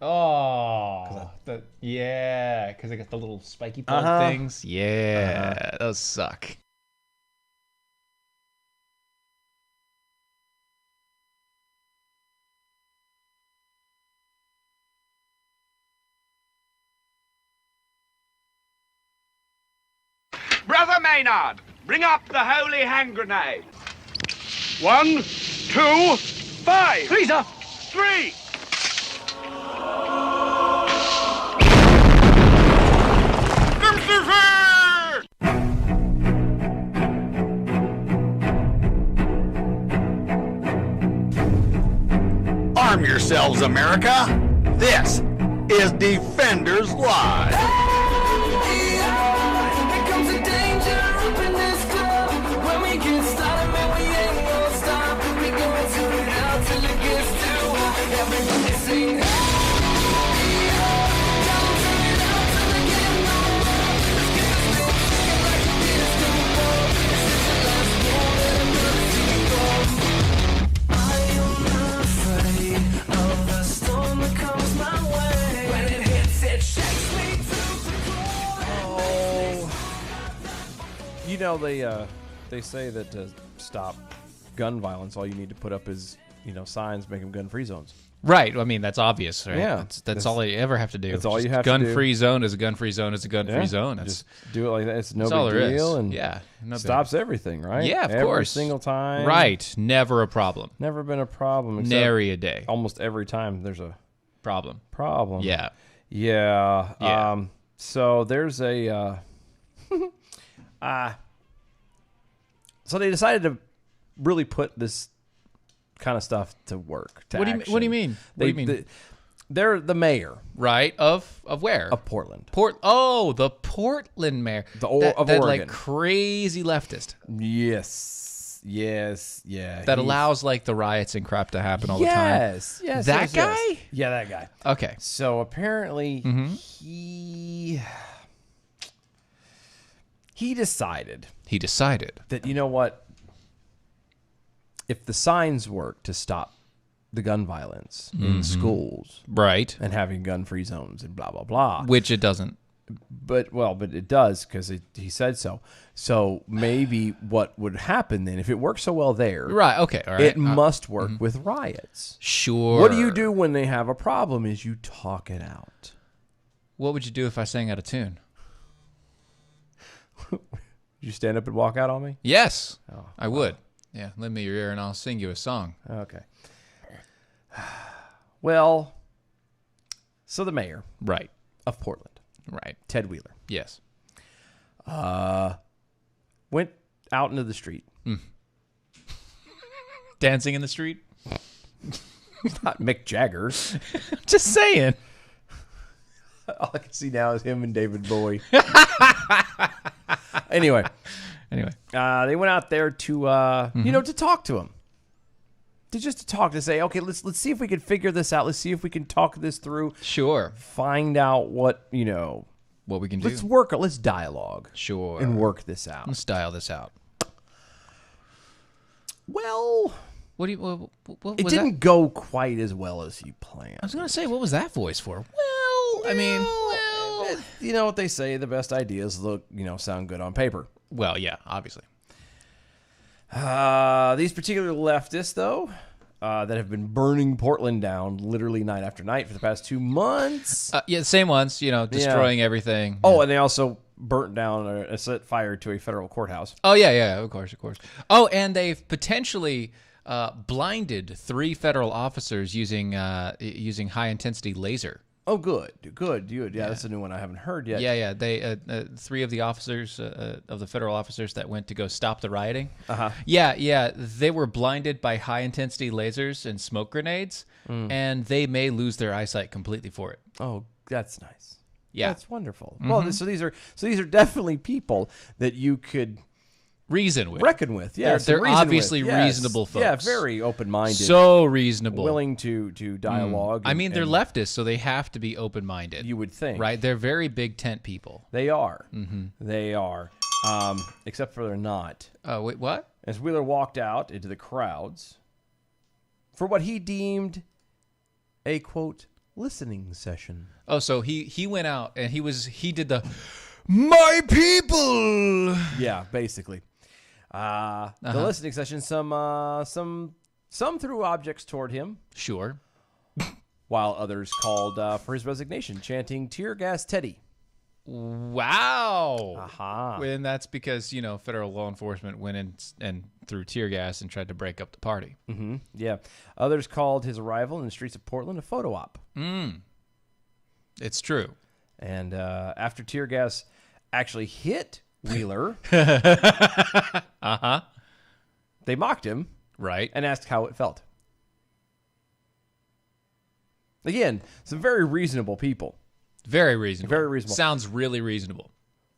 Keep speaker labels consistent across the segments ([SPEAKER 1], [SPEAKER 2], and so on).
[SPEAKER 1] Oh, yeah, because I got the little spiky plug things. Yeah, those suck.
[SPEAKER 2] Brother Maynard, bring up the holy hand grenade. 1, 2, 5.
[SPEAKER 3] Please, sir.
[SPEAKER 2] 3.
[SPEAKER 4] Arm yourselves, America. This is Defenders Live.
[SPEAKER 5] You know, they say that to stop gun violence, all you need to put up is, signs, make them gun-free zones.
[SPEAKER 1] Right. I mean, that's obvious, right?
[SPEAKER 5] Yeah.
[SPEAKER 1] That's all you ever have to do.
[SPEAKER 5] That's all you have to do.
[SPEAKER 1] Gun-free zone is a gun-free zone is a gun-free zone.
[SPEAKER 5] Just do it like that. It's no
[SPEAKER 1] all
[SPEAKER 5] big
[SPEAKER 1] there
[SPEAKER 5] deal.
[SPEAKER 1] is.
[SPEAKER 5] And
[SPEAKER 1] No
[SPEAKER 5] stops
[SPEAKER 1] big.
[SPEAKER 5] everything, right?
[SPEAKER 1] Yeah, of
[SPEAKER 5] every
[SPEAKER 1] course.
[SPEAKER 5] Every single time.
[SPEAKER 1] Right. Never a problem.
[SPEAKER 5] Never been a problem.
[SPEAKER 1] Nary a day.
[SPEAKER 5] Almost every time there's a
[SPEAKER 1] problem.
[SPEAKER 5] Yeah.
[SPEAKER 1] Yeah.
[SPEAKER 5] So there's a... So they decided to really put this kind of stuff to work.
[SPEAKER 1] What do you mean?
[SPEAKER 5] They're the mayor,
[SPEAKER 1] right? Of where?
[SPEAKER 5] Of Portland.
[SPEAKER 1] The Portland mayor.
[SPEAKER 5] Of
[SPEAKER 1] that
[SPEAKER 5] Oregon.
[SPEAKER 1] Like crazy leftist.
[SPEAKER 5] Yes. Yeah.
[SPEAKER 1] That allows like the riots and crap to happen all the time.
[SPEAKER 5] Yes.
[SPEAKER 1] That guy?
[SPEAKER 5] Yes. Yeah, that guy.
[SPEAKER 1] Okay.
[SPEAKER 5] So apparently he decided that, you know what? If the signs work to stop the gun violence in schools,
[SPEAKER 1] right,
[SPEAKER 5] and having gun-free zones and blah blah blah,
[SPEAKER 1] which it doesn't,
[SPEAKER 5] but it does because he said so. So maybe what would happen then if it works so well there,
[SPEAKER 1] right? Okay, all right.
[SPEAKER 5] It must work with riots.
[SPEAKER 1] Sure.
[SPEAKER 5] What do you do when they have a problem? Is you talk it out.
[SPEAKER 1] What would you do if I sang out of tune?
[SPEAKER 5] You stand up and walk out on me?
[SPEAKER 1] Yes, I would. Yeah, lend me your ear and I'll sing you a song.
[SPEAKER 5] Okay. Well, so the mayor,
[SPEAKER 1] right,
[SPEAKER 5] of Portland,
[SPEAKER 1] right,
[SPEAKER 5] Ted Wheeler,
[SPEAKER 1] yes,
[SPEAKER 5] went out into the street,
[SPEAKER 1] dancing in the street.
[SPEAKER 5] Not Mick Jagger.
[SPEAKER 1] Just saying.
[SPEAKER 5] All I can see now is him and David Bowie. Anyway, they went out there to to talk to him. To talk, to say, okay, let's see if we can figure this out. Let's see if we can talk this through.
[SPEAKER 1] Sure.
[SPEAKER 5] Find out what we can do. Let's dialogue.
[SPEAKER 1] Sure.
[SPEAKER 5] And work this out.
[SPEAKER 1] Let's dial this out.
[SPEAKER 5] Well,
[SPEAKER 1] what
[SPEAKER 5] it didn't go quite as well as you planned.
[SPEAKER 1] I was going to say, what was that voice for? Well,
[SPEAKER 5] you know what they say, the best ideas sound good on paper.
[SPEAKER 1] Well, yeah, obviously.
[SPEAKER 5] These particular leftists, though, that have been burning Portland down literally night after night for the past 2 months.
[SPEAKER 1] The same ones, destroying everything.
[SPEAKER 5] Oh, and they also burnt down or set fire to a federal courthouse.
[SPEAKER 1] Oh, yeah, of course. Oh, and they've potentially blinded 3 federal officers using high-intensity laser.
[SPEAKER 5] Oh, good. Yeah, that's a new one I haven't heard yet.
[SPEAKER 1] Yeah. They 3 of the officers of the federal officers that went to go stop the rioting. Yeah. They were blinded by high-intensity lasers and smoke grenades, and they may lose their eyesight completely for it.
[SPEAKER 5] Oh, that's nice.
[SPEAKER 1] Yeah,
[SPEAKER 5] that's wonderful. Well, so these are definitely people that you could reckon with. Yes,
[SPEAKER 1] they're obviously reasonable folks.
[SPEAKER 5] Yeah, very open-minded.
[SPEAKER 1] So reasonable,
[SPEAKER 5] willing to dialogue.
[SPEAKER 1] They're leftists, so they have to be open-minded.
[SPEAKER 5] You would think,
[SPEAKER 1] right? They're very big tent people.
[SPEAKER 5] They are. They are. Except for they're not.
[SPEAKER 1] Wait, what?
[SPEAKER 5] As Wheeler walked out into the crowds for what he deemed a quote listening session.
[SPEAKER 1] Oh, so he went out and he did the my people.
[SPEAKER 5] Yeah, basically. The listening session, some threw objects toward him,
[SPEAKER 1] Sure.
[SPEAKER 5] while others called for his resignation, chanting "Tear gas Teddy."
[SPEAKER 1] Wow.
[SPEAKER 5] Aha.
[SPEAKER 1] And that's because, federal law enforcement went in and threw tear gas and tried to break up the party.
[SPEAKER 5] Mm-hmm. Yeah. Others called his arrival in the streets of Portland a photo op.
[SPEAKER 1] It's true.
[SPEAKER 5] And after tear gas actually hit Wheeler, they mocked him
[SPEAKER 1] Right.
[SPEAKER 5] and asked how it felt. Again, some very reasonable people.
[SPEAKER 1] Very reasonable.
[SPEAKER 5] Very reasonable.
[SPEAKER 1] Sounds really reasonable.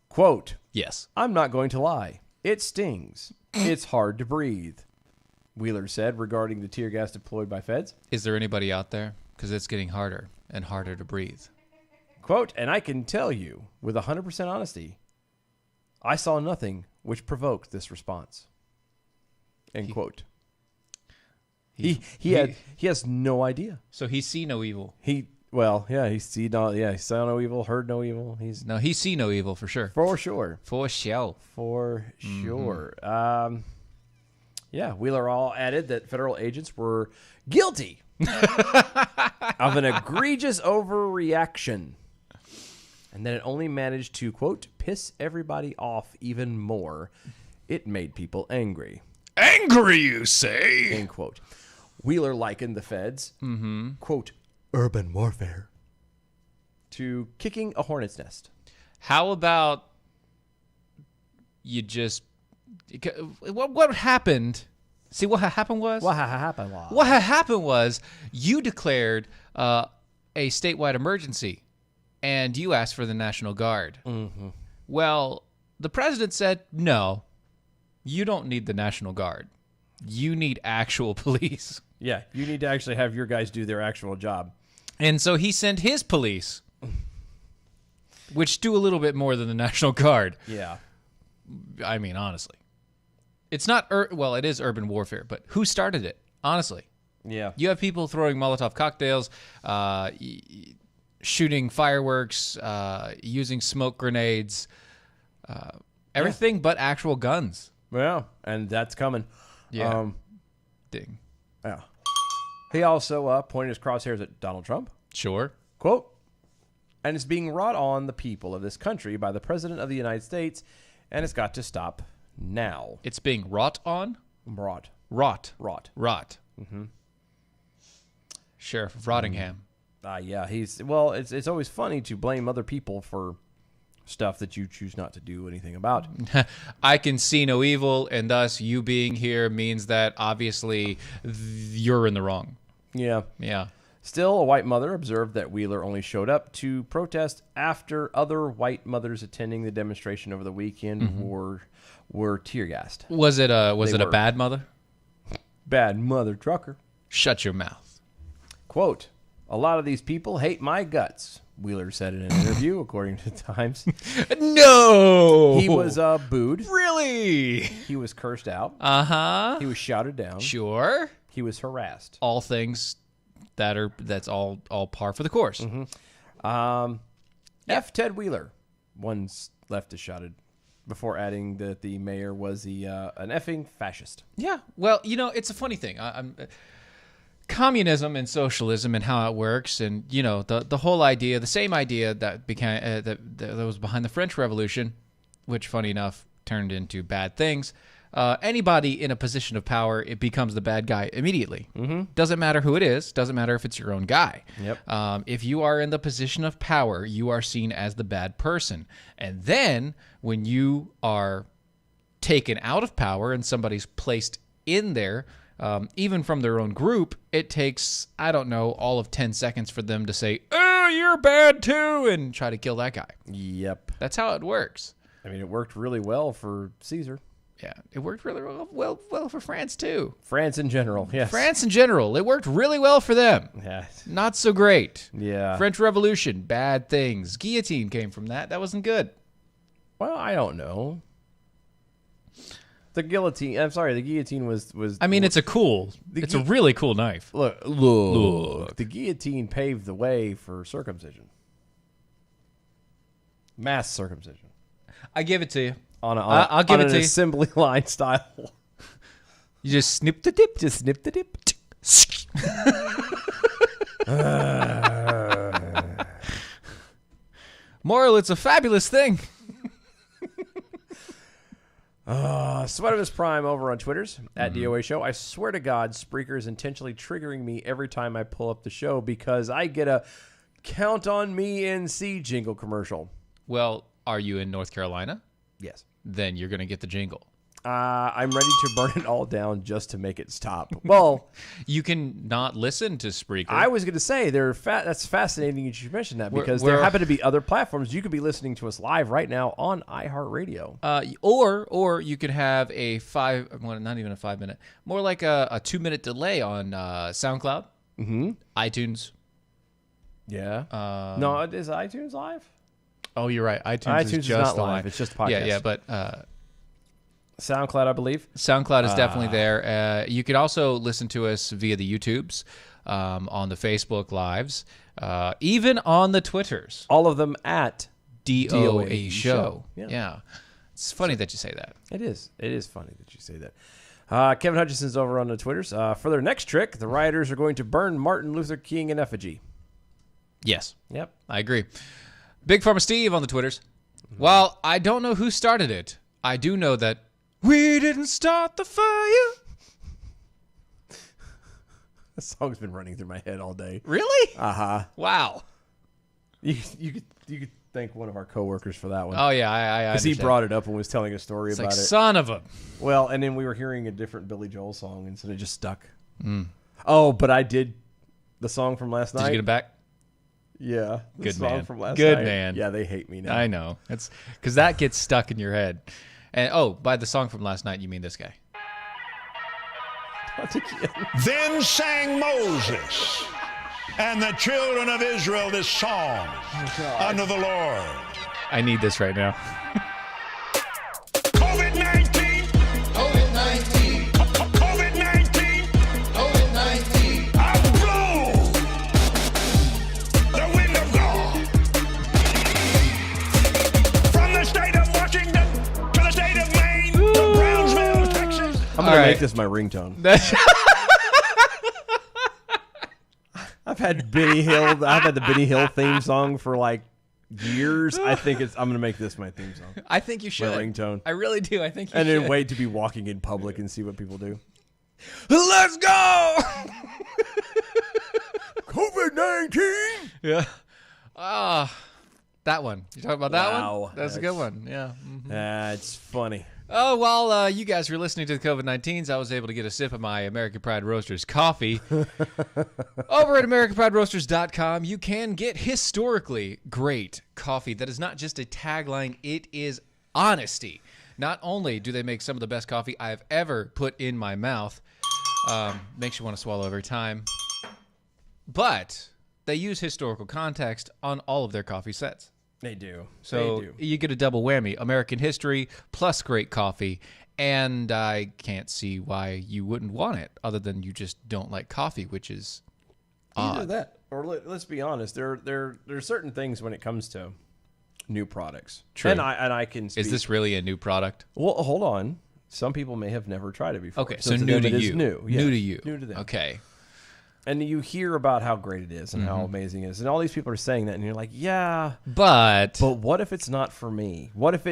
[SPEAKER 5] Quote,
[SPEAKER 1] Yes.
[SPEAKER 5] "I'm not going to lie. It stings. It's hard to breathe," Wheeler said regarding the tear gas deployed by feds.
[SPEAKER 1] Is there anybody out there? Because it's getting harder and harder to breathe.
[SPEAKER 5] Quote, "And I can tell you with 100% honesty, I saw nothing which provoked this response." End quote. He has no idea.
[SPEAKER 1] So he see no evil.
[SPEAKER 5] He saw no evil, heard no evil.
[SPEAKER 1] He see no evil for sure.
[SPEAKER 5] For sure.
[SPEAKER 1] For sure.
[SPEAKER 5] For sure. Wheeler all added that federal agents were guilty of an egregious overreaction, and that it only managed to, quote, piss everybody off even more. It made people angry.
[SPEAKER 4] Angry, you say?
[SPEAKER 5] End quote. Wheeler likened the feds, quote, urban warfare, to kicking a hornet's nest.
[SPEAKER 1] How about you just... What happened... See, what happened was...
[SPEAKER 5] What happened was?
[SPEAKER 1] What happened was you declared a statewide emergency, and you asked for the National Guard. Mm-hmm. Well, the president said, no, you don't need the National Guard. You need actual police.
[SPEAKER 5] Yeah, you need to actually have your guys do their actual job.
[SPEAKER 1] And so he sent his police, which do a little bit more than the National Guard.
[SPEAKER 5] Yeah.
[SPEAKER 1] I mean, honestly. It's not, it is urban warfare, but who started it? Honestly.
[SPEAKER 5] Yeah.
[SPEAKER 1] You have people throwing Molotov cocktails, shooting fireworks, using smoke grenades, everything but actual guns.
[SPEAKER 5] Yeah, and that's coming.
[SPEAKER 1] Yeah. Ding.
[SPEAKER 5] Yeah. He also pointed his crosshairs at Donald Trump.
[SPEAKER 1] Sure.
[SPEAKER 5] Quote, "And it's being wrought on the people of this country by the President of the United States, and it's got to stop now."
[SPEAKER 1] It's being wrought on?
[SPEAKER 5] Wrought.
[SPEAKER 1] Rot.
[SPEAKER 5] Wrought.
[SPEAKER 1] Rot. Mm-hmm. Sheriff of Rottingham.
[SPEAKER 5] Yeah, it's always funny to blame other people for stuff that you choose not to do anything about.
[SPEAKER 1] I can see no evil, and thus you being here means that obviously you're in the wrong.
[SPEAKER 5] Yeah.
[SPEAKER 1] Yeah.
[SPEAKER 5] Still, a white mother observed that Wheeler only showed up to protest after other white mothers attending the demonstration over the weekend were tear-gassed.
[SPEAKER 1] Was it a bad mother?
[SPEAKER 5] Bad mother trucker.
[SPEAKER 1] Shut your mouth.
[SPEAKER 5] Quote, "A lot of these people hate my guts," Wheeler said in an interview, according to Times.
[SPEAKER 1] No!
[SPEAKER 5] He was booed.
[SPEAKER 1] Really?
[SPEAKER 5] He was cursed out.
[SPEAKER 1] Uh-huh.
[SPEAKER 5] He was shouted down.
[SPEAKER 1] Sure.
[SPEAKER 5] He was harassed.
[SPEAKER 1] All things that's all par for the course.
[SPEAKER 5] Mm-hmm. F. Ted Wheeler. One's leftist shouted before adding that the mayor was an effing fascist.
[SPEAKER 1] Yeah. Well, it's a funny thing. Communism and socialism and how it works, and the whole idea, the same idea that became that was behind the French Revolution, which, funny enough, turned into bad things. Anybody in a position of power, it becomes the bad guy immediately. Mm-hmm. Doesn't matter who it is. Doesn't matter if it's your own guy.
[SPEAKER 5] Yep.
[SPEAKER 1] If you are in the position of power, you are seen as the bad person. And then when you are taken out of power and somebody's placed in there, even from their own group, it takes, all of 10 seconds for them to say, "Oh, you're bad too," and try to kill that guy.
[SPEAKER 5] Yep.
[SPEAKER 1] That's how it works.
[SPEAKER 5] I mean, it worked really well for Caesar.
[SPEAKER 1] Yeah, it worked really well for France too.
[SPEAKER 5] France in general, yes.
[SPEAKER 1] France in general, it worked really well for them.
[SPEAKER 5] Yeah.
[SPEAKER 1] Not so great.
[SPEAKER 5] Yeah.
[SPEAKER 1] French Revolution, bad things. Guillotine came from that. That wasn't good.
[SPEAKER 5] Well, I don't know. The guillotine. I'm sorry. The guillotine was.
[SPEAKER 1] I mean, it's a really cool knife.
[SPEAKER 5] Look. The guillotine paved the way for circumcision. Mass circumcision.
[SPEAKER 1] I give it to you.
[SPEAKER 5] I'll give it to you. Assembly line style.
[SPEAKER 1] You just snip the dip.
[SPEAKER 5] Just snip the dip.
[SPEAKER 1] Moral, it's a fabulous thing.
[SPEAKER 5] Sweatimus Prime over on Twitters at DOA Show. I swear to God, Spreaker is intentionally triggering me every time I pull up the show because I get a Count on Me NC jingle commercial.
[SPEAKER 1] Well, are you in North Carolina?
[SPEAKER 5] Yes.
[SPEAKER 1] Then you're going to get the jingle.
[SPEAKER 5] I'm ready to burn it all down just to make it stop. Well,
[SPEAKER 1] you can not listen to Spreaker.
[SPEAKER 5] I was going to say that's fascinating that you mentioned that because there happen to be other platforms. You could be listening to us live right now on iHeartRadio.
[SPEAKER 1] Or you could have not even a 5 minute, more like a 2 minute delay on SoundCloud, iTunes.
[SPEAKER 5] Yeah. No, is iTunes live?
[SPEAKER 1] Oh, you're right. iTunes is just
[SPEAKER 5] not live. It's just podcast.
[SPEAKER 1] Yeah, but
[SPEAKER 5] SoundCloud, I believe.
[SPEAKER 1] SoundCloud is definitely there. You can also listen to us via the YouTubes, on the Facebook Lives, even on the Twitters.
[SPEAKER 5] All of them at
[SPEAKER 1] DOA Show. Yeah. It's funny that you say that.
[SPEAKER 5] It is. It is funny that you say that. Kevin Hutchinson's over on the Twitters. For their next trick, the rioters are going to burn Martin Luther King in effigy.
[SPEAKER 1] Yes.
[SPEAKER 5] Yep.
[SPEAKER 1] I agree. Big Pharma Steve on the Twitters. While I don't know who started it, I do know that we didn't start the fire.
[SPEAKER 5] That song's been running through my head all day.
[SPEAKER 1] Really?
[SPEAKER 5] Uh-huh.
[SPEAKER 1] Wow.
[SPEAKER 5] You could thank one of our coworkers for that one.
[SPEAKER 1] Oh, yeah. I
[SPEAKER 5] because he brought it up and was telling a story about it.
[SPEAKER 1] Son of a...
[SPEAKER 5] Well, and then we were hearing a different Billy Joel song, and so it just stuck. Oh, but I did the song from last night.
[SPEAKER 1] Did you get it back?
[SPEAKER 5] Yeah.
[SPEAKER 1] Good song man.
[SPEAKER 5] From last
[SPEAKER 1] Good
[SPEAKER 5] night.
[SPEAKER 1] man.
[SPEAKER 5] Yeah, they hate me now.
[SPEAKER 1] I know. It's because that gets stuck in your head. And by the song from last night, you mean this guy.
[SPEAKER 4] Then sang Moses and the children of Israel this song unto the Lord.
[SPEAKER 1] I need this right now.
[SPEAKER 4] COVID-19. COVID-19. COVID-19. COVID-19. I blow the wind of God from the state of Washington to the state of Maine to Brownsville, Texas.
[SPEAKER 5] I'm going to make this my ringtone. I've had the Benny Hill theme song for like years. I think I'm going to make this my theme song.
[SPEAKER 1] I think you should.
[SPEAKER 5] My ringtone.
[SPEAKER 1] I really do. I think you
[SPEAKER 5] should.
[SPEAKER 1] And
[SPEAKER 5] then wait to be walking in public and see what people do.
[SPEAKER 1] Let's go!
[SPEAKER 5] COVID-19!
[SPEAKER 1] Yeah. That one. You talking about that one? That's a good one. Yeah.
[SPEAKER 5] It's funny.
[SPEAKER 1] Oh, while you guys were listening to the COVID-19s, I was able to get a sip of my American Pride Roasters coffee. Over at AmericanPrideRoasters.com, you can get historically great coffee that is not just a tagline, it is honesty. Not only do they make some of the best coffee I've ever put in my mouth, makes you want to swallow every time, but they use historical context on all of their coffee sets.
[SPEAKER 5] They do.
[SPEAKER 1] So you get a double whammy, American history plus great coffee, and I can't see why you wouldn't want it other than you just don't like coffee, which is odd.
[SPEAKER 5] Either that, or let's be honest, there are certain things when it comes to new products.
[SPEAKER 1] True.
[SPEAKER 5] And I can speak.
[SPEAKER 1] Is this really a new product?
[SPEAKER 5] Well, hold on. Some people may have never tried it before.
[SPEAKER 1] Okay, so new to you.
[SPEAKER 5] New.
[SPEAKER 1] Yes. New to you.
[SPEAKER 5] New to them.
[SPEAKER 1] Okay.
[SPEAKER 5] And you hear about how great it is and how amazing it is. And all these people are saying that, and you're like, yeah.
[SPEAKER 1] But
[SPEAKER 5] what if it's not for me? What if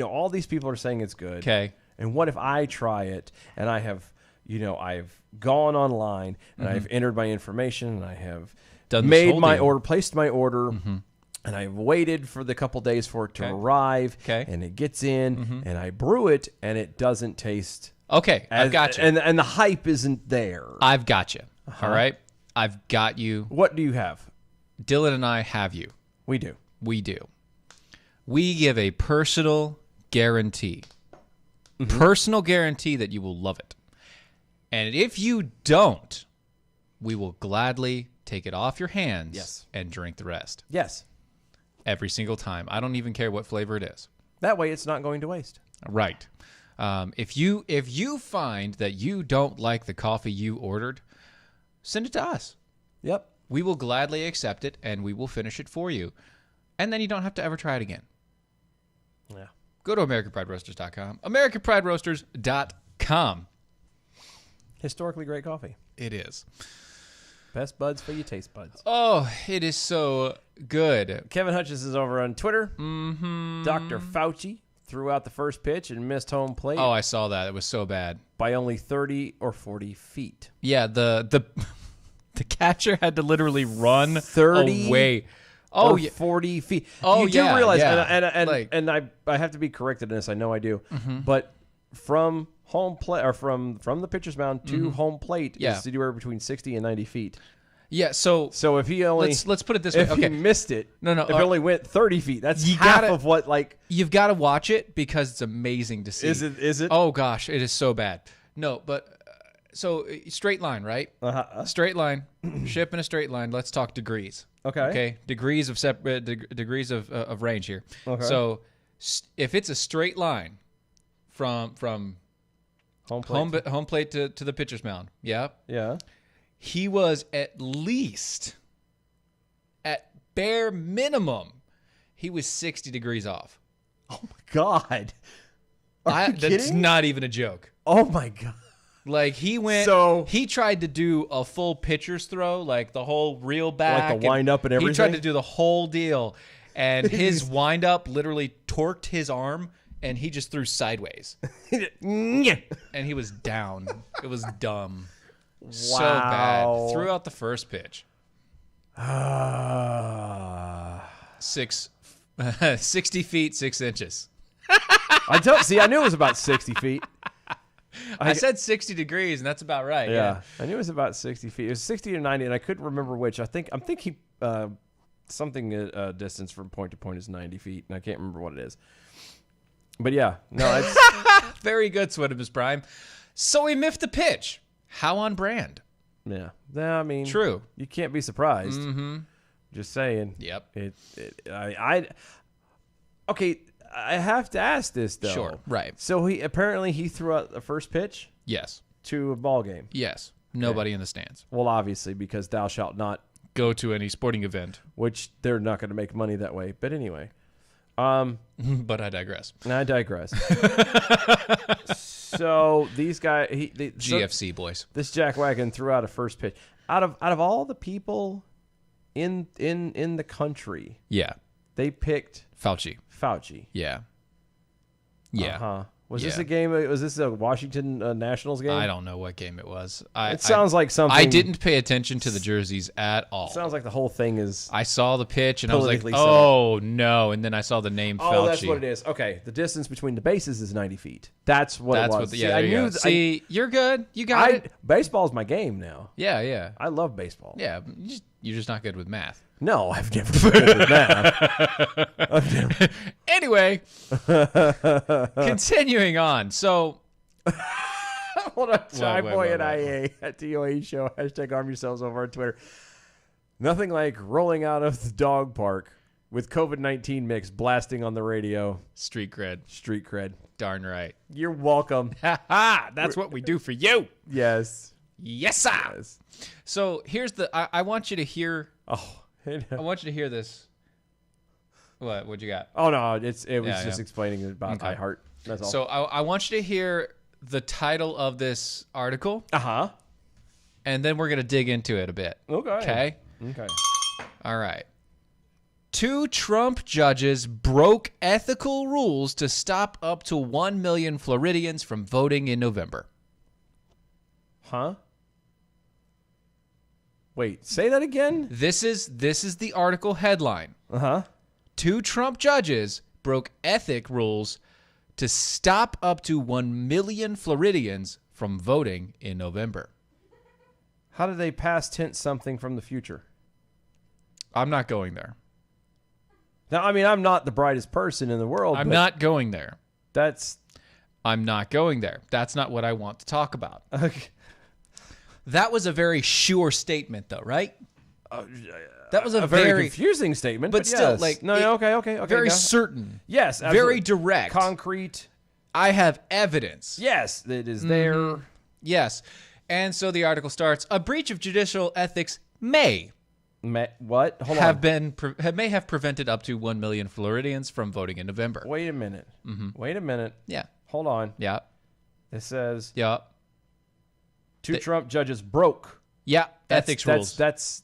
[SPEAKER 5] all these people are saying it's good.
[SPEAKER 1] Okay.
[SPEAKER 5] And what if I try it and I have, I've gone online and I've entered my information and I have made my order, placed my order, and I've waited for the couple days for it to arrive.
[SPEAKER 1] Okay.
[SPEAKER 5] And it gets in and I brew it and it doesn't taste.
[SPEAKER 1] Okay. I've got you.
[SPEAKER 5] And the hype isn't there.
[SPEAKER 1] I've got you. All right. I've got you.
[SPEAKER 5] What do you have?
[SPEAKER 1] Dylan and I have you.
[SPEAKER 5] We do.
[SPEAKER 1] We do. We give a personal guarantee. Personal guarantee that you will love it. And if you don't, we will gladly take it off your hands and drink the rest.
[SPEAKER 5] Yes.
[SPEAKER 1] Every single time. I don't even care what flavor it is.
[SPEAKER 5] That way it's not going to waste.
[SPEAKER 1] Right. If you find that you don't like the coffee you ordered, send it to us.
[SPEAKER 5] Yep.
[SPEAKER 1] We will gladly accept it, and we will finish it for you. And then you don't have to ever try it again.
[SPEAKER 5] Yeah.
[SPEAKER 1] Go to AmericanPrideRoasters.com. AmericanPrideRoasters.com.
[SPEAKER 5] Historically great coffee.
[SPEAKER 1] It is.
[SPEAKER 5] Best buds for your taste buds.
[SPEAKER 1] Oh, it is so good.
[SPEAKER 5] Kevin Hutchins is over on Twitter.
[SPEAKER 1] Mm-hmm.
[SPEAKER 5] Dr. Fauci threw out the first pitch and missed home plate.
[SPEAKER 1] Oh, I saw that. It was so bad.
[SPEAKER 5] By only 30 or 40 feet.
[SPEAKER 1] Yeah, the catcher had to literally run
[SPEAKER 5] 30
[SPEAKER 1] away.
[SPEAKER 5] Oh,
[SPEAKER 1] yeah.
[SPEAKER 5] 40 feet.
[SPEAKER 1] Oh,
[SPEAKER 5] you do
[SPEAKER 1] yeah,
[SPEAKER 5] realize,
[SPEAKER 1] yeah.
[SPEAKER 5] and I have to be corrected in this. I know I do. But from home plate or from the pitcher's mound to home plate is anywhere between 60 and 90 feet.
[SPEAKER 1] Yeah, so
[SPEAKER 5] if he only
[SPEAKER 1] let's put it this way.
[SPEAKER 5] If
[SPEAKER 1] Okay,
[SPEAKER 5] he missed it,
[SPEAKER 1] No,
[SPEAKER 5] if he only went 30 feet, that's half of what
[SPEAKER 1] you've got to watch it because it's amazing to see.
[SPEAKER 5] Is it?
[SPEAKER 1] Oh gosh, it is so bad. No, but so straight line, right? Straight line, ship in a straight line. Let's talk degrees. Okay. Degrees of degrees of range here.
[SPEAKER 5] Okay.
[SPEAKER 1] So if it's a straight line from
[SPEAKER 5] home
[SPEAKER 1] plate to the pitcher's mound, yeah. He was at bare minimum, he was 60 degrees off.
[SPEAKER 5] Oh my God.
[SPEAKER 1] That's
[SPEAKER 5] kidding?
[SPEAKER 1] not even a joke.
[SPEAKER 5] Oh my God.
[SPEAKER 1] Like he tried to do a full pitcher's throw, like the whole reel back.
[SPEAKER 5] Like the wind up and everything?
[SPEAKER 1] He tried to do the whole deal. And his wind up literally torqued his arm and he just threw sideways. And he was down. It was dumb.
[SPEAKER 5] Wow.
[SPEAKER 1] So bad. Threw out the first pitch. 60 feet, 6 inches.
[SPEAKER 5] I knew it was about 60 feet.
[SPEAKER 1] I said 60 degrees, and that's about right. Yeah.
[SPEAKER 5] I knew it was about 60 feet. It was 60 or 90, and I couldn't remember which. I'm thinking something distance from point to point is 90 feet, and I can't remember what it is. But yeah, no, it's
[SPEAKER 1] very good, Swedimus Prime. So he miffed the pitch. How on brand?
[SPEAKER 5] Yeah. I mean,
[SPEAKER 1] true.
[SPEAKER 5] You can't be surprised.
[SPEAKER 1] Mm-hmm.
[SPEAKER 5] Just saying.
[SPEAKER 1] Yep.
[SPEAKER 5] Okay. I have to ask this though.
[SPEAKER 1] Sure. Right.
[SPEAKER 5] So he threw out the first pitch.
[SPEAKER 1] Yes.
[SPEAKER 5] To a ball game.
[SPEAKER 1] Yes. Nobody in the stands.
[SPEAKER 5] Well, obviously, because thou shalt not
[SPEAKER 1] go to any sporting event,
[SPEAKER 5] which they're not going to make money that way. But anyway.
[SPEAKER 1] But I digress.
[SPEAKER 5] So these guys,
[SPEAKER 1] GFC boys.
[SPEAKER 5] This jackwagon threw out a first pitch. Out of all the people in the country, they picked
[SPEAKER 1] Fauci. Yeah.
[SPEAKER 5] Was this a game? Was this a Washington Nationals game?
[SPEAKER 1] I don't know what game it was.
[SPEAKER 5] It sounds like something.
[SPEAKER 1] I didn't pay attention to the jerseys at all.
[SPEAKER 5] It sounds like the whole thing is.
[SPEAKER 1] I saw the pitch and I was like, oh no, and then I saw the name Fauci.
[SPEAKER 5] Oh, that's what it is. Okay, the distance between the bases is 90 feet. That's what it was.
[SPEAKER 1] I knew. See, you're good. You got it.
[SPEAKER 5] Baseball's my game now.
[SPEAKER 1] Yeah.
[SPEAKER 5] I love baseball.
[SPEAKER 1] Yeah, you're just not good with math.
[SPEAKER 5] No, I've never been good with that.
[SPEAKER 1] Anyway, continuing on. So,
[SPEAKER 5] hold on. Boy and IA at DOA Show. # arm yourselves over on Twitter. Nothing like rolling out of the dog park with COVID-19 mix blasting on the radio.
[SPEAKER 1] Street cred. Darn right.
[SPEAKER 5] You're welcome.
[SPEAKER 1] That's what we do for you.
[SPEAKER 5] Yes.
[SPEAKER 1] Yes, sir. Yes. So here's I want you to hear.
[SPEAKER 5] Oh.
[SPEAKER 1] I want you to hear this. What'd you got?
[SPEAKER 5] Oh no, it was just explaining about iHeart. That's all.
[SPEAKER 1] So I want you to hear the title of this article. And then we're gonna dig into it a bit.
[SPEAKER 5] Okay.
[SPEAKER 1] All right. 2 Trump judges broke ethical rules to stop up to 1 million Floridians from voting in November.
[SPEAKER 5] Wait, say that again?
[SPEAKER 1] This is the article headline. 2 Trump judges broke ethic rules to stop up to 1 million Floridians from voting in November.
[SPEAKER 5] How did they past tense something from the future?
[SPEAKER 1] I'm not going there.
[SPEAKER 5] Now, I mean, I'm not the brightest person in the world.
[SPEAKER 1] I'm not going there.
[SPEAKER 5] I'm
[SPEAKER 1] not going there. That's not what I want to talk about.
[SPEAKER 5] Okay.
[SPEAKER 1] That was a very sure statement, though, right? That was a
[SPEAKER 5] very confusing statement, but
[SPEAKER 1] still,
[SPEAKER 5] yes.
[SPEAKER 1] like
[SPEAKER 5] okay.
[SPEAKER 1] Very certain.
[SPEAKER 5] Yes,
[SPEAKER 1] absolutely. Very direct,
[SPEAKER 5] concrete.
[SPEAKER 1] I have evidence.
[SPEAKER 5] Yes, it is there.
[SPEAKER 1] Yes. And so the article starts, a breach of judicial ethics may
[SPEAKER 5] What? Hold
[SPEAKER 1] have
[SPEAKER 5] on.
[SPEAKER 1] been may have prevented up to 1 million Floridians from voting in November.
[SPEAKER 5] Wait a minute. Wait a minute.
[SPEAKER 1] Yeah.
[SPEAKER 5] Hold on.
[SPEAKER 1] Yeah.
[SPEAKER 5] It says
[SPEAKER 1] Yeah.
[SPEAKER 5] two Trump judges broke.
[SPEAKER 1] Yeah. Ethics rules.
[SPEAKER 5] That's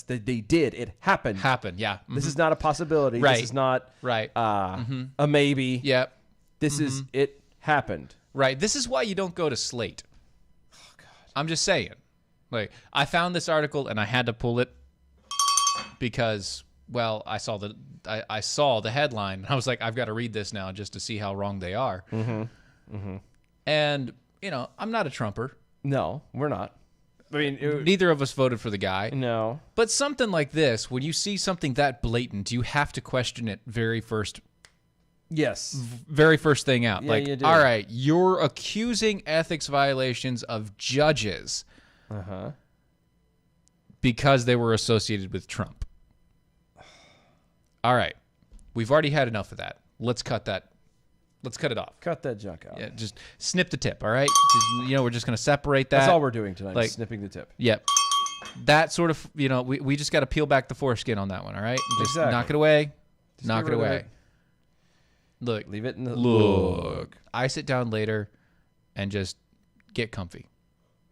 [SPEAKER 5] they did. It happened.
[SPEAKER 1] Yeah.
[SPEAKER 5] This is not a possibility.
[SPEAKER 1] Right.
[SPEAKER 5] This is not
[SPEAKER 1] Right.
[SPEAKER 5] a maybe.
[SPEAKER 1] Yep.
[SPEAKER 5] This is it happened.
[SPEAKER 1] Right. This is why you don't go to Slate. Oh, God. I'm just saying. Like, I found this article and I had to pull it because, well, I saw the headline and I was like, I've got to read this now just to see how wrong they are. And, you know, I'm not a Trumper.
[SPEAKER 5] No, we're not. I mean,
[SPEAKER 1] Neither of us voted for the guy.
[SPEAKER 5] no.
[SPEAKER 1] But something like this, when you see something that blatant, you have to question it very first thing out.
[SPEAKER 5] Yeah,
[SPEAKER 1] like,
[SPEAKER 5] you do.
[SPEAKER 1] all right, you're accusing ethics violations of judges because they were associated with Trump. All right, we've already had enough of that. Let's cut that. Let's cut it off.
[SPEAKER 5] Cut that junk out.
[SPEAKER 1] Yeah, just snip the tip. All right, we're just gonna separate that.
[SPEAKER 5] That's all we're doing tonight.
[SPEAKER 1] Like,
[SPEAKER 5] Snipping the tip.
[SPEAKER 1] Yep. That sort of, we just got to peel back the foreskin on that one. All right, just
[SPEAKER 5] Exactly.
[SPEAKER 1] knock it away.
[SPEAKER 5] Just
[SPEAKER 1] Knock
[SPEAKER 5] get
[SPEAKER 1] it
[SPEAKER 5] rid of
[SPEAKER 1] away.
[SPEAKER 5] it.
[SPEAKER 1] Look,
[SPEAKER 5] Leave it in the
[SPEAKER 1] look. I sit down later and just get comfy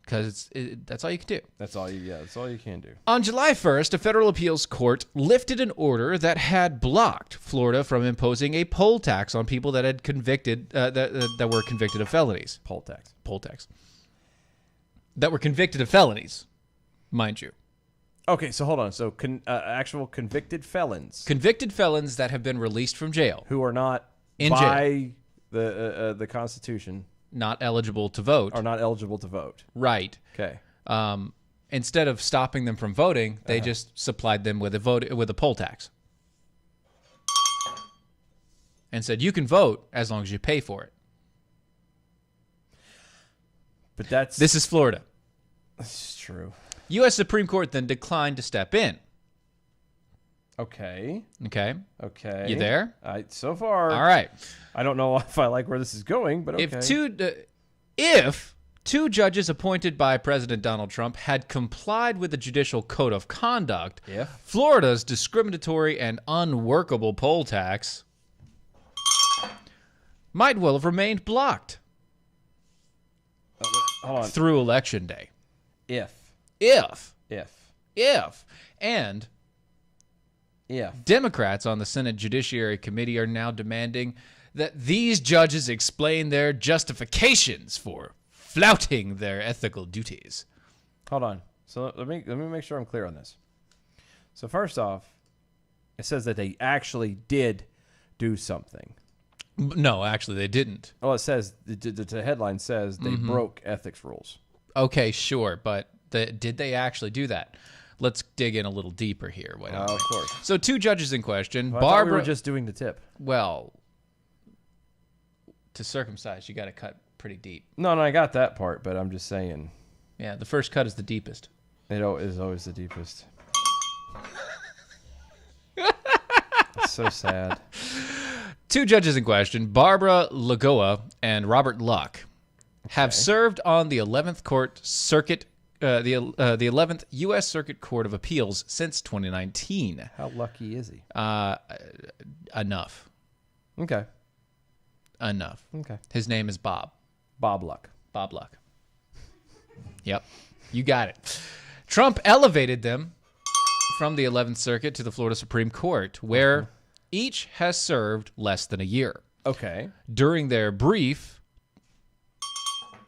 [SPEAKER 1] because that's all you can do.
[SPEAKER 5] That's all you. Yeah, that's all you can do.
[SPEAKER 1] On July 1st, a federal appeals court lifted an order that had blocked Florida from imposing a poll tax on people that had convicted that were convicted of felonies.
[SPEAKER 5] Poll tax.
[SPEAKER 1] Poll tax. That were convicted of felonies, mind you.
[SPEAKER 5] Okay, so hold on. So actual convicted felons
[SPEAKER 1] Convicted felons that have been released from jail,
[SPEAKER 5] who are not
[SPEAKER 1] In
[SPEAKER 5] by the Constitution
[SPEAKER 1] not eligible to vote.
[SPEAKER 5] are not eligible to vote.
[SPEAKER 1] Right.
[SPEAKER 5] Okay.
[SPEAKER 1] Instead of stopping them from voting, they just supplied them with a poll tax. And said, you can vote as long as you pay for it.
[SPEAKER 5] But
[SPEAKER 1] This is Florida.
[SPEAKER 5] That's true.
[SPEAKER 1] U.S. Supreme Court then declined to step in.
[SPEAKER 5] Okay.
[SPEAKER 1] Okay.
[SPEAKER 5] Okay.
[SPEAKER 1] You there?
[SPEAKER 5] So far.
[SPEAKER 1] All right.
[SPEAKER 5] I don't know if I like where this is going, but okay.
[SPEAKER 1] If two judges appointed by President Donald Trump had complied with the judicial code of conduct, Florida's discriminatory and unworkable poll tax might well have remained blocked
[SPEAKER 5] Hold on.
[SPEAKER 1] through Election Day.
[SPEAKER 5] If.
[SPEAKER 1] And
[SPEAKER 5] If.
[SPEAKER 1] Democrats on the Senate Judiciary Committee are now demanding that these judges explain their justifications for flouting their ethical duties.
[SPEAKER 5] Hold on. So let me make sure I'm clear on this. So first off, it says that they actually did do something.
[SPEAKER 1] No, actually, they didn't.
[SPEAKER 5] Well, it says the headline says they broke ethics rules.
[SPEAKER 1] Okay, sure, but did they actually do that? Let's dig in a little deeper here. Why don't we?
[SPEAKER 5] Of course.
[SPEAKER 1] So, two judges in question.
[SPEAKER 5] Well, I thought
[SPEAKER 1] Barbara.
[SPEAKER 5] we were just doing the tip.
[SPEAKER 1] Well, to circumcise, you got to cut pretty deep.
[SPEAKER 5] No, I got that part, but I'm just saying.
[SPEAKER 1] Yeah, the first cut is the deepest.
[SPEAKER 5] It is always the deepest. It's so sad.
[SPEAKER 1] Two judges in question, Barbara Lagoa and Robert Luck, have served on the 11th Court Circuit, the 11th U.S. Circuit Court of Appeals since 2019.
[SPEAKER 5] How lucky is he?
[SPEAKER 1] Enough.
[SPEAKER 5] Okay.
[SPEAKER 1] Enough.
[SPEAKER 5] Okay.
[SPEAKER 1] His name is Bob.
[SPEAKER 5] Bob Luck.
[SPEAKER 1] Bob Luck. Yep. You got it. Trump elevated them from the 11th Circuit to the Florida Supreme Court, where each has served less than a year.
[SPEAKER 5] Okay.
[SPEAKER 1] During their brief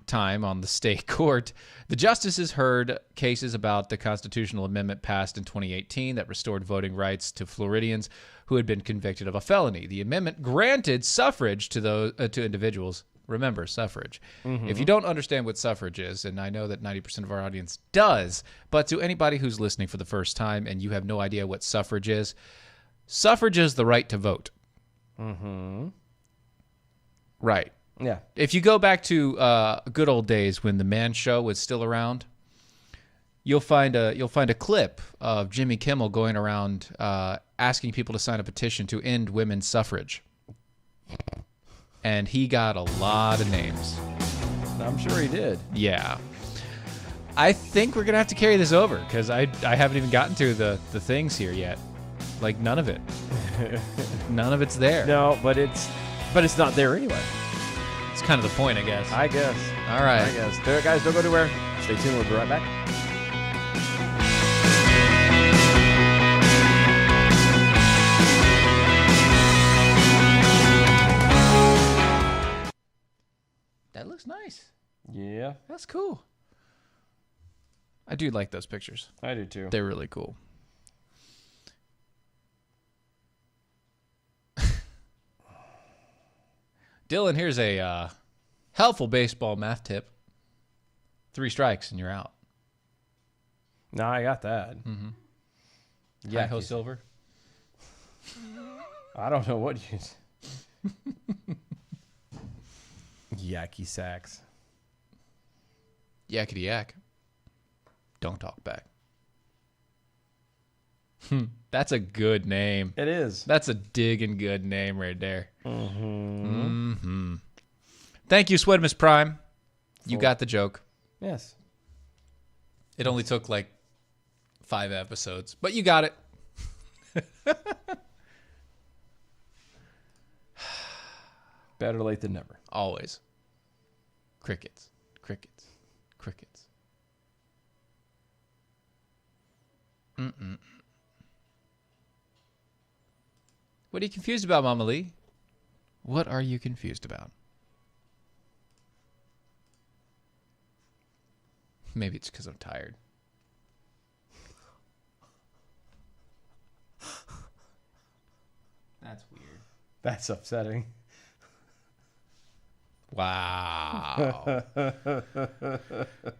[SPEAKER 1] time on the state court, the justices heard cases about the constitutional amendment passed in 2018 that restored voting rights to Floridians who had been convicted of a felony. The amendment granted suffrage to those to individuals. Remember, suffrage. If you don't understand what suffrage is, and I know that 90% of our audience does, but to anybody who's listening for the first time and you have no idea what suffrage is the right to vote. Right.
[SPEAKER 5] Yeah.
[SPEAKER 1] If you go back to good old days when the Man Show was still around, you'll find a clip of Jimmy Kimmel going around asking people to sign a petition to end women's suffrage. and he got a lot of names.
[SPEAKER 5] I'm sure he did.
[SPEAKER 1] Yeah. I think we're going to have to carry this over because I haven't even gotten to the things here yet. Like, none of it. None of it's there.
[SPEAKER 5] No, but it's not there anyway.
[SPEAKER 1] It's kind of the point, I guess.
[SPEAKER 5] I guess.
[SPEAKER 1] All right.
[SPEAKER 5] I guess. There, guys, don't go anywhere. Stay tuned. We'll be right back.
[SPEAKER 1] That looks nice.
[SPEAKER 5] Yeah.
[SPEAKER 1] That's cool. I do like those pictures.
[SPEAKER 5] I do too.
[SPEAKER 1] They're really cool. Dylan, here's a helpful baseball math tip. 3 strikes and you're out.
[SPEAKER 5] No, I got that.
[SPEAKER 1] Mm-hmm.
[SPEAKER 5] Yeah,
[SPEAKER 1] Hi-ho silver.
[SPEAKER 5] I don't know what you... Yacky sacks.
[SPEAKER 1] Yakety yak. Don't talk back. That's a good name.
[SPEAKER 5] It is.
[SPEAKER 1] That's a digging good name right there. Thank you, Swedimus Prime. You got the joke.
[SPEAKER 5] Yes.
[SPEAKER 1] It only took like 5 episodes, but you got it.
[SPEAKER 5] Better late than never.
[SPEAKER 1] Always. Crickets. Crickets. Crickets. What are you confused about, Mama Lee? What are you confused about? Maybe it's because I'm tired. That's weird.
[SPEAKER 5] That's upsetting.
[SPEAKER 1] Wow.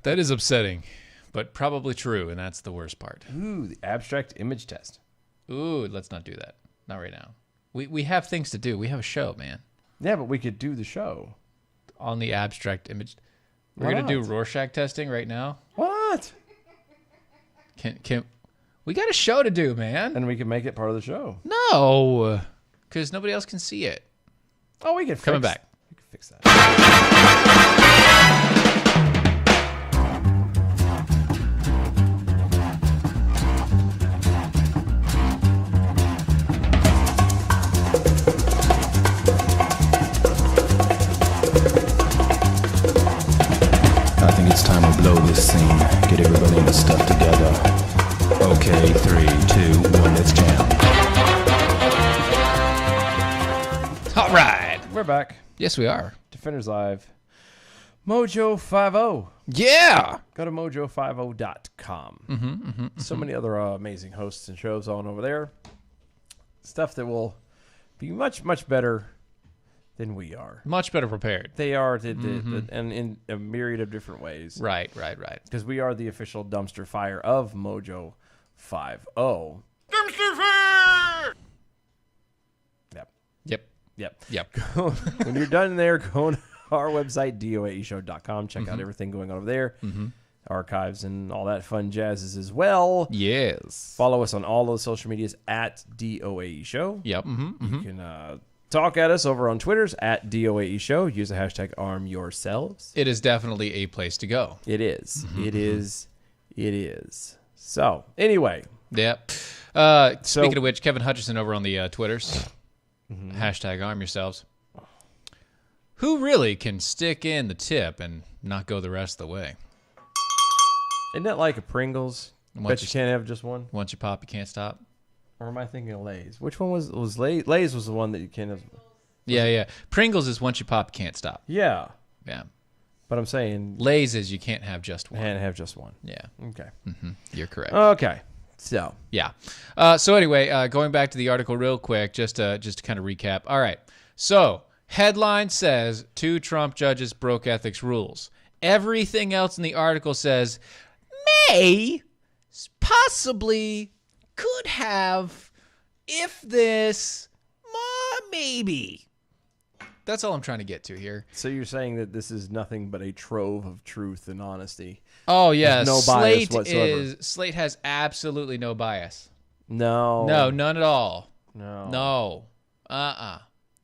[SPEAKER 1] That is upsetting, but probably true, and that's the worst part.
[SPEAKER 5] Ooh, the abstract image test.
[SPEAKER 1] Ooh, let's not do that. Not right now. We have things to do. We have a show, man.
[SPEAKER 5] Yeah, but we could do the show.
[SPEAKER 1] On the abstract image. We're
[SPEAKER 5] Why
[SPEAKER 1] going to do
[SPEAKER 5] not?
[SPEAKER 1] Rorschach testing right now.
[SPEAKER 5] What?
[SPEAKER 1] Can we got a show to do, man.
[SPEAKER 5] And we can make it part of the show.
[SPEAKER 1] No, because nobody else can see it.
[SPEAKER 5] Oh, we can
[SPEAKER 1] Coming back.
[SPEAKER 5] We can fix that.
[SPEAKER 3] I think it's time we blow this scene. Get everybody in the stuff together. Okay, 3, 2, 1, let's jam.
[SPEAKER 1] All right.
[SPEAKER 5] We're back.
[SPEAKER 1] Yes, we are.
[SPEAKER 5] Defenders Live. Mojo 50.
[SPEAKER 1] Yeah.
[SPEAKER 5] Go to mojo50.com. So many other amazing hosts and shows on over there. Stuff that will be much, much better than we are.
[SPEAKER 1] Much better prepared.
[SPEAKER 5] They are, and in a myriad of different ways.
[SPEAKER 1] Right.
[SPEAKER 5] Because we are the official dumpster fire of Mojo 50.
[SPEAKER 2] Dumpster fire!
[SPEAKER 5] Yep. When you're done there, go to our website, doaeshow.com. Check out everything going on over there. Archives and all that fun jazzes as well.
[SPEAKER 1] Yes.
[SPEAKER 5] Follow us on all those social medias at DOAE Show.
[SPEAKER 1] Yep.
[SPEAKER 5] You can talk at us over on Twitters at DOAE Show. Use the hashtag ArmYourselves.
[SPEAKER 1] It is definitely a place to go.
[SPEAKER 5] It is. It is. So, anyway.
[SPEAKER 1] Yep. Speaking of which, Kevin Hutchison over on the Twitters. Hashtag arm yourselves. Who really can stick in the tip and not go the rest of the way?
[SPEAKER 5] Isn't that like a Pringles?
[SPEAKER 1] Once
[SPEAKER 5] Bet
[SPEAKER 1] you-
[SPEAKER 5] you can't have just one?
[SPEAKER 1] Once you pop, you can't stop.
[SPEAKER 5] Or am I thinking of Lay's? Which one was Lay's? Lay's was the one that you can't have.
[SPEAKER 1] Yeah. Pringles is once you pop, you can't stop.
[SPEAKER 5] Yeah.
[SPEAKER 1] Yeah.
[SPEAKER 5] But I'm saying
[SPEAKER 1] Lay's is you can't have just one.
[SPEAKER 5] can't have just one.
[SPEAKER 1] Yeah.
[SPEAKER 5] Okay.
[SPEAKER 1] You're correct.
[SPEAKER 5] Okay. So.
[SPEAKER 1] Yeah. So anyway, going back to the article real quick, just to kind of recap. All right. So headline says 2 Trump judges broke ethics rules. Everything else in the article says may, possibly, could have, if this, maybe. That's all I'm trying to get to here.
[SPEAKER 5] So you're saying that this is nothing but a trove of truth and honesty.
[SPEAKER 1] Oh yeah,
[SPEAKER 5] no bias
[SPEAKER 1] Slate
[SPEAKER 5] whatsoever.
[SPEAKER 1] Slate has absolutely no bias.
[SPEAKER 5] No.
[SPEAKER 1] No, none at all.
[SPEAKER 5] No.
[SPEAKER 1] No.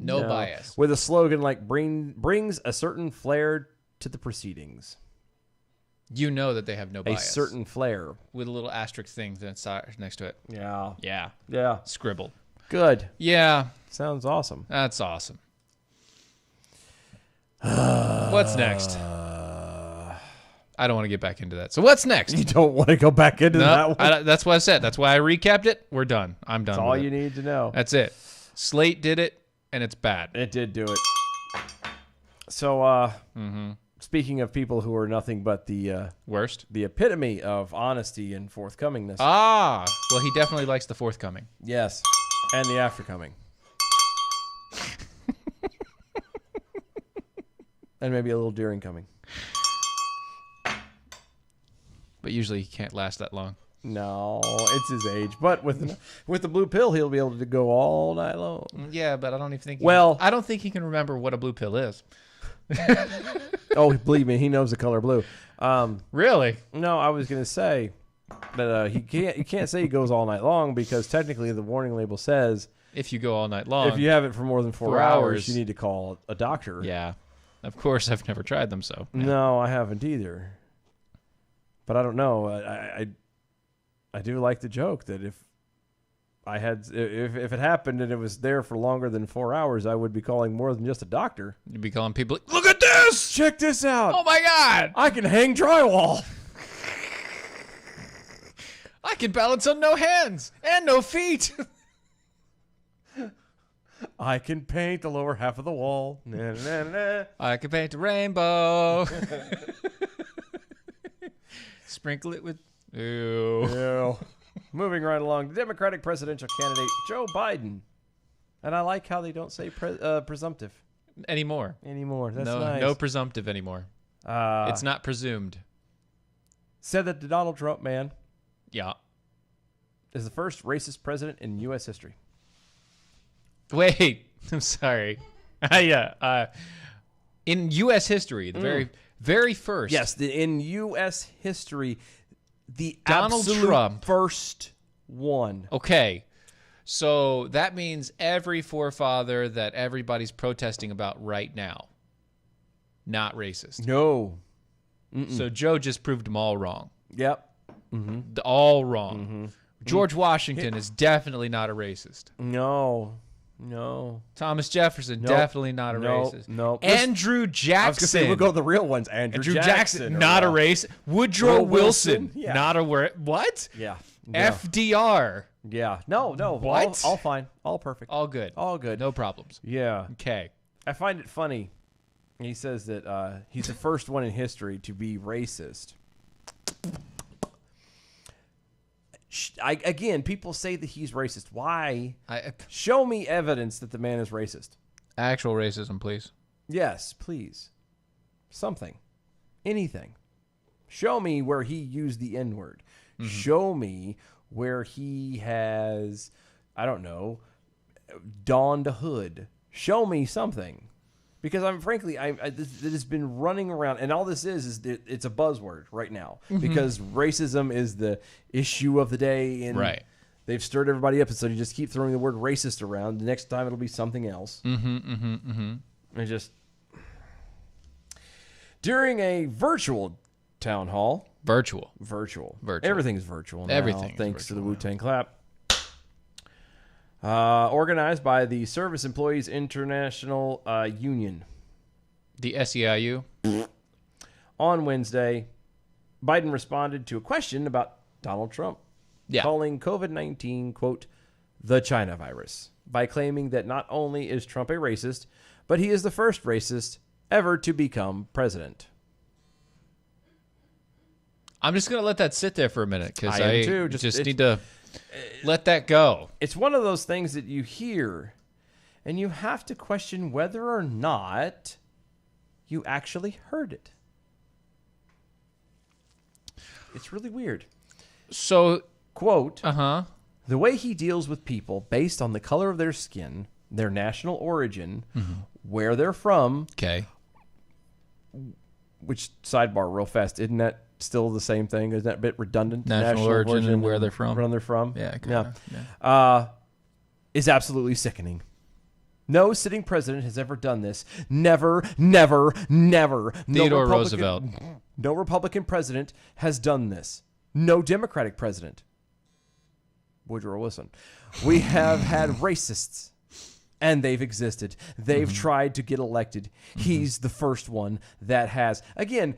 [SPEAKER 1] No bias.
[SPEAKER 5] With a slogan like brings a certain flair to the proceedings.
[SPEAKER 1] You know that they have no bias.
[SPEAKER 5] A certain flair.
[SPEAKER 1] With a little asterisk thing that's next to it.
[SPEAKER 5] Yeah.
[SPEAKER 1] Yeah.
[SPEAKER 5] Yeah.
[SPEAKER 1] Scribbled.
[SPEAKER 5] Good.
[SPEAKER 1] Yeah.
[SPEAKER 5] Sounds awesome.
[SPEAKER 1] That's awesome. What's next? I don't want to get back into that. So what's next?
[SPEAKER 5] You don't want to go back into that one?
[SPEAKER 1] That's what I said. That's why I recapped it. We're done. I'm done.
[SPEAKER 5] That's all you need to know.
[SPEAKER 1] That's it. Slate did it, and it's bad.
[SPEAKER 5] It did do it. So, speaking of people who are nothing but the
[SPEAKER 1] worst,
[SPEAKER 5] the epitome of honesty and forthcomingness.
[SPEAKER 1] Well, he definitely likes the forthcoming.
[SPEAKER 5] Yes, and the aftercoming. And maybe a little during coming.
[SPEAKER 1] But usually he can't last that long.
[SPEAKER 5] No, it's his age. But with the blue pill, he'll be able to go all night long.
[SPEAKER 1] Yeah, but I don't even think. I don't think he can remember what a blue pill is.
[SPEAKER 5] Oh, believe me, he knows the color blue.
[SPEAKER 1] Really?
[SPEAKER 5] No, I was gonna say that you can't say he goes all night long because technically the warning label says
[SPEAKER 1] if you go all night long,
[SPEAKER 5] if you have it for more than 4 hours, you need to call a doctor.
[SPEAKER 1] Yeah, of course, I've never tried them, so yeah.
[SPEAKER 5] No, I haven't either. But I don't know. I do like the joke that if it happened and it was there for longer than 4 hours, I would be calling more than just a doctor.
[SPEAKER 1] You'd be calling people, look at this!
[SPEAKER 5] Check this out!
[SPEAKER 1] Oh my God!
[SPEAKER 5] I can hang drywall!
[SPEAKER 1] I can balance on no hands and no feet!
[SPEAKER 5] I can paint the lower half of the wall. Na, na, na, na.
[SPEAKER 1] I can paint a rainbow. Sprinkle it with... Ew.
[SPEAKER 5] Moving right along, the Democratic presidential candidate Joe Biden, and I like how they don't say presumptive
[SPEAKER 1] anymore.
[SPEAKER 5] That's nice.
[SPEAKER 1] No presumptive anymore. It's not presumed.
[SPEAKER 5] Said that the Donald Trump man, is the first racist president in U.S. history.
[SPEAKER 1] Wait, I'm sorry. In U.S. history, the very first.
[SPEAKER 5] Yes, in U.S. history. The
[SPEAKER 1] Donald Trump
[SPEAKER 5] first one.
[SPEAKER 1] Okay. So that means every forefather that everybody's protesting about right now, not racist.
[SPEAKER 5] No.
[SPEAKER 1] So Joe just proved them all wrong.
[SPEAKER 5] Yep.
[SPEAKER 1] All wrong. George Washington is definitely not a racist.
[SPEAKER 5] No.
[SPEAKER 1] Thomas Jefferson, definitely not a racist.
[SPEAKER 5] No.
[SPEAKER 1] Andrew Jackson.
[SPEAKER 5] I was going to say, we'll go with the real ones. Andrew Jackson,
[SPEAKER 1] not a racist. Woodrow Wilson,
[SPEAKER 5] yeah.
[SPEAKER 1] not a what?
[SPEAKER 5] Yeah.
[SPEAKER 1] FDR.
[SPEAKER 5] Yeah. No.
[SPEAKER 1] What?
[SPEAKER 5] All fine. All perfect.
[SPEAKER 1] All good. No problems.
[SPEAKER 5] Yeah.
[SPEAKER 1] Okay.
[SPEAKER 5] I find it funny. He says that he's the first one in history to be racist. Again, people say that he's racist. Why? Show me evidence that the man is racist.
[SPEAKER 1] Actual racism, please.
[SPEAKER 5] Yes, please. Something. Anything. Show me where he used the N-word. Show me where he has, I don't know, donned a hood. Show me something. Because this has been running around, and all this is it's a buzzword right now. Because racism is the issue of the day, and they've stirred everybody up, and so you just keep throwing the word racist around. The next time it'll be something else. And just during a virtual town hall, virtual. Everything's virtual now.
[SPEAKER 1] Everything,
[SPEAKER 5] thanks to the Wu-Tang Clap. Organized by the Service Employees International Union.
[SPEAKER 1] The SEIU.
[SPEAKER 5] On Wednesday, Biden responded to a question about Donald Trump, calling COVID-19, quote, the China virus, by claiming that not only is Trump a racist, but he is the first racist ever to become president.
[SPEAKER 1] I'm just going to let that sit there for a minute because
[SPEAKER 5] I am too.
[SPEAKER 1] Just need to let that go.
[SPEAKER 5] It's one of those things that you hear, and you have to question whether or not you actually heard it. It's really weird.
[SPEAKER 1] So,
[SPEAKER 5] quote, the way he deals with people based on the color of their skin, their national origin, where they're from.
[SPEAKER 1] Okay.
[SPEAKER 5] Which, sidebar real fast, isn't that still the same thing? Is that a bit redundant?
[SPEAKER 1] National origin and where they're from.
[SPEAKER 5] Where they're from.
[SPEAKER 1] Yeah.
[SPEAKER 5] Is absolutely sickening. No sitting president has ever done this. Never, never, never.
[SPEAKER 1] Theodore Roosevelt.
[SPEAKER 5] No Republican president has done this. No Democratic president. Woodrow Wilson. We have had racists, and they've existed. They've tried to get elected. He's the first one that has. Again,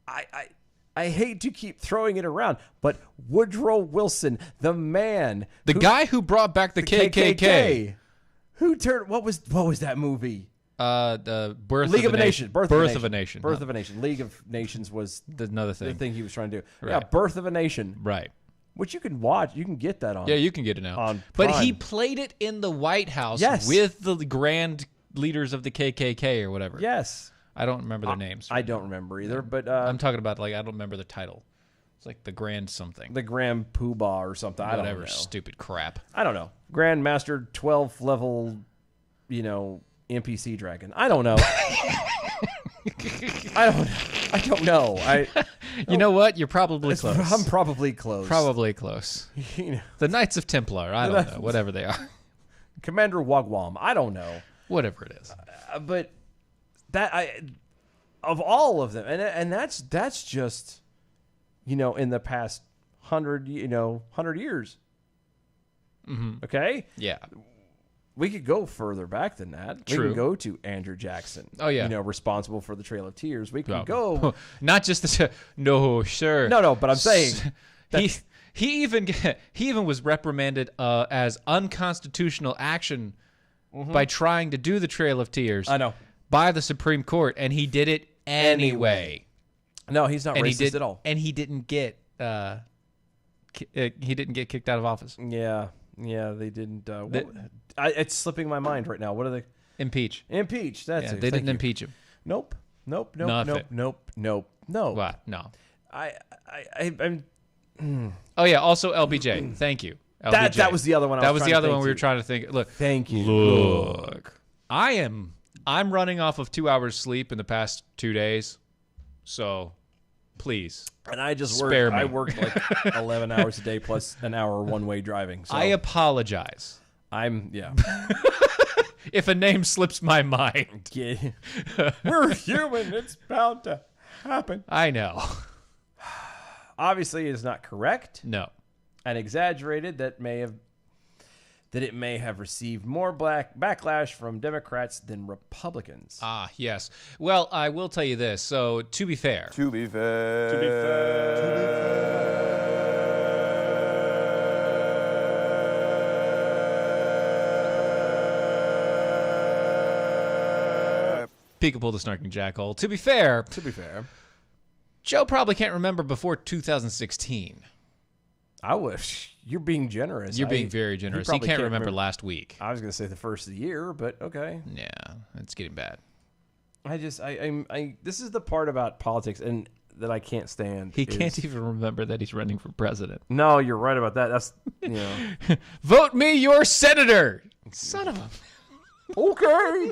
[SPEAKER 5] I hate to keep throwing it around, but Woodrow Wilson, the man,
[SPEAKER 1] the guy who brought back the KKK.
[SPEAKER 5] Who turned? What was that movie?
[SPEAKER 1] The Birth
[SPEAKER 5] League
[SPEAKER 1] of a Nation.
[SPEAKER 5] Birth
[SPEAKER 1] of a Nation.
[SPEAKER 5] Birth of a Nation. League of Nations was
[SPEAKER 1] another thing.
[SPEAKER 5] The thing he was trying to do.
[SPEAKER 1] Right.
[SPEAKER 5] Yeah, Birth of a Nation.
[SPEAKER 1] Right.
[SPEAKER 5] Which you can watch. You can get that on.
[SPEAKER 1] Yeah, you can get it now.
[SPEAKER 5] On
[SPEAKER 1] but
[SPEAKER 5] Prime.
[SPEAKER 1] he played it in the White House with the grand leaders of the KKK or whatever.
[SPEAKER 5] Yes.
[SPEAKER 1] I don't remember their names.
[SPEAKER 5] I don't remember either, but
[SPEAKER 1] I'm talking about I don't remember the title. It's like the Grand something.
[SPEAKER 5] The Grand Poobah or something. I don't know.
[SPEAKER 1] Stupid crap.
[SPEAKER 5] I don't know. Grand Master 12 level, NPC dragon. I don't know. I don't know.
[SPEAKER 1] You know what? You're probably close.
[SPEAKER 5] I'm probably close.
[SPEAKER 1] Probably close. The Knights of Templar. I don't know. Whatever they are.
[SPEAKER 5] Commander Wagwam. I don't know.
[SPEAKER 1] Whatever it is.
[SPEAKER 5] But of all of them, and that's just, in the past 100 years. Mm-hmm. Okay.
[SPEAKER 1] Yeah.
[SPEAKER 5] We could go further back than that.
[SPEAKER 1] True.
[SPEAKER 5] We can go to Andrew Jackson.
[SPEAKER 1] Oh, yeah.
[SPEAKER 5] Responsible for the Trail of Tears. We can go.
[SPEAKER 1] Not just the. No, sure.
[SPEAKER 5] No, but I'm saying.
[SPEAKER 1] He even was reprimanded as unconstitutional action by trying to do the Trail of Tears.
[SPEAKER 5] I know.
[SPEAKER 1] By the Supreme Court, and he did it anyway.
[SPEAKER 5] No, he's not racist at all.
[SPEAKER 1] And he didn't get kicked out of office.
[SPEAKER 5] Yeah, they didn't. It's slipping my mind right now. What are they?
[SPEAKER 1] Impeach.
[SPEAKER 5] Impeach. That's it.
[SPEAKER 1] They didn't impeach him.
[SPEAKER 5] Nope. No.
[SPEAKER 1] Nothing.
[SPEAKER 5] Nope.
[SPEAKER 1] What? No.
[SPEAKER 5] I'm.
[SPEAKER 1] Oh yeah. Also LBJ. Thank you. LBJ.
[SPEAKER 5] That was the other one.
[SPEAKER 1] That was the other one we were trying to think. Look.
[SPEAKER 5] Thank you.
[SPEAKER 1] Look. I'm running off of 2 hours sleep in the past 2 days, so please.
[SPEAKER 5] And I just
[SPEAKER 1] spare
[SPEAKER 5] worked.
[SPEAKER 1] me.
[SPEAKER 5] I worked like 11 hours a day plus an hour one-way driving. So
[SPEAKER 1] I apologize.
[SPEAKER 5] Yeah.
[SPEAKER 1] If a name slips my mind.
[SPEAKER 5] Yeah. We're human. It's bound to happen.
[SPEAKER 1] I know.
[SPEAKER 5] Obviously, it is not correct.
[SPEAKER 1] No.
[SPEAKER 5] And exaggerated. That it may have received more backlash from Democrats than Republicans.
[SPEAKER 1] Ah, yes. Well, I will tell you this. So, to be fair. Peekaboo the snarking jackhole. To be fair. Joe probably can't remember before 2016.
[SPEAKER 5] I wish. You're being generous.
[SPEAKER 1] You're being very generous. He can't remember last week.
[SPEAKER 5] I was going to say the first of the year, but okay.
[SPEAKER 1] Yeah, it's getting bad.
[SPEAKER 5] This is the part about politics and that I can't stand.
[SPEAKER 1] He can't even remember that he's running for president.
[SPEAKER 5] No, you're right about that. That's,
[SPEAKER 1] Vote me your senator. Son of a.
[SPEAKER 5] Okay.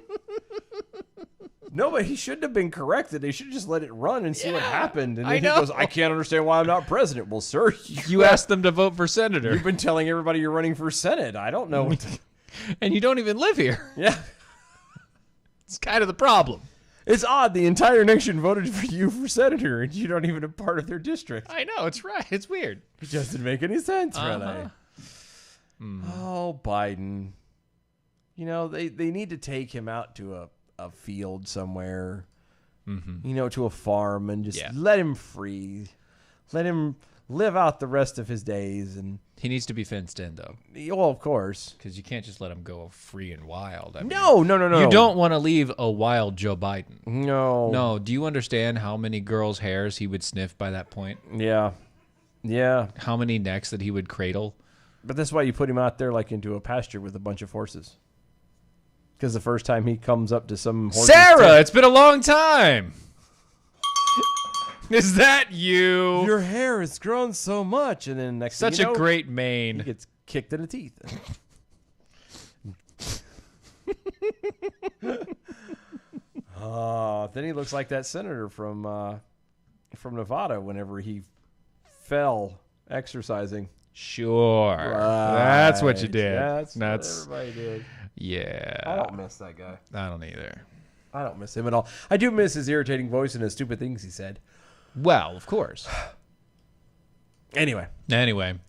[SPEAKER 5] No, but he shouldn't have been corrected. They should have just let it run and see what happened. And then he goes, I can't understand why I'm not president. Well, sir,
[SPEAKER 1] you asked them to vote for senator.
[SPEAKER 5] You've been telling everybody you're running for Senate. I don't know.
[SPEAKER 1] And you don't even live here.
[SPEAKER 5] Yeah.
[SPEAKER 1] It's kind of the problem.
[SPEAKER 5] It's odd. The entire nation voted for you for senator, and you don't even a part of their district.
[SPEAKER 1] I know. It's right. It's weird.
[SPEAKER 5] It just didn't make any sense, really. Oh, Biden. They need to take him out to a field somewhere, to a farm and just let him free. Let him live out the rest of his days. And
[SPEAKER 1] he needs to be fenced in, though.
[SPEAKER 5] Well, of course.
[SPEAKER 1] Because you can't just let him go free and wild. I mean,
[SPEAKER 5] No.
[SPEAKER 1] You don't want to leave a wild Joe Biden.
[SPEAKER 5] No.
[SPEAKER 1] Do you understand how many girls' hairs he would sniff by that point?
[SPEAKER 5] Yeah.
[SPEAKER 1] How many necks that he would cradle?
[SPEAKER 5] But that's why you put him out there like into a pasture with a bunch of horses. Because the first time he comes up to some horses...
[SPEAKER 1] Sarah, it's been a long time. Is that you?
[SPEAKER 5] Your hair has grown so much. And then next
[SPEAKER 1] Such
[SPEAKER 5] thing you know,
[SPEAKER 1] a great mane.
[SPEAKER 5] He gets kicked in the teeth. Then he looks like that senator from Nevada whenever he fell exercising.
[SPEAKER 1] Sure. Right. That's what you did.
[SPEAKER 5] That's what everybody did.
[SPEAKER 1] Yeah.
[SPEAKER 5] I don't miss that guy.
[SPEAKER 1] I don't either.
[SPEAKER 5] I don't miss him at all. I do miss his irritating voice and his stupid things he said.
[SPEAKER 1] Well, of course.
[SPEAKER 5] Anyway,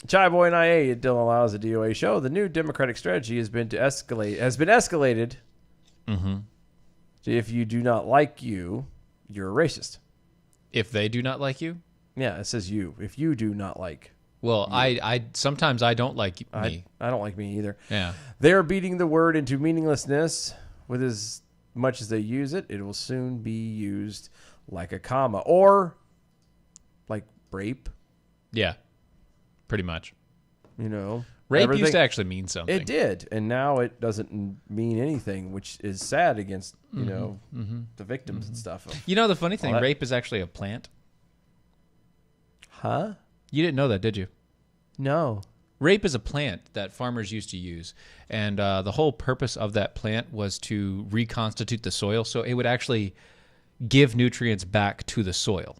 [SPEAKER 1] Chai
[SPEAKER 5] Boy and IA at Dylan Lyles, a DOA show. The new Democratic strategy has been escalated.
[SPEAKER 1] Mm-hmm.
[SPEAKER 5] If you do not like you're a racist.
[SPEAKER 1] If they do not like you?
[SPEAKER 5] Yeah, it says you. If you do not like.
[SPEAKER 1] Well, I sometimes I don't like me.
[SPEAKER 5] I don't like me either.
[SPEAKER 1] Yeah.
[SPEAKER 5] They're beating the word into meaninglessness with as much as they use it. It will soon be used like a comma or like rape.
[SPEAKER 1] Yeah. Pretty much.
[SPEAKER 5] You know,
[SPEAKER 1] rape
[SPEAKER 5] everything.
[SPEAKER 1] used to actually mean something.
[SPEAKER 5] It did, and now it doesn't mean anything, which is sad against the victims and stuff.
[SPEAKER 1] You know the funny thing, rape is actually a plant.
[SPEAKER 5] Huh?
[SPEAKER 1] You didn't know that, did you?
[SPEAKER 5] No.
[SPEAKER 1] Rape is a plant that farmers used to use, and the whole purpose of that plant was to reconstitute the soil, so it would actually give nutrients back to the soil.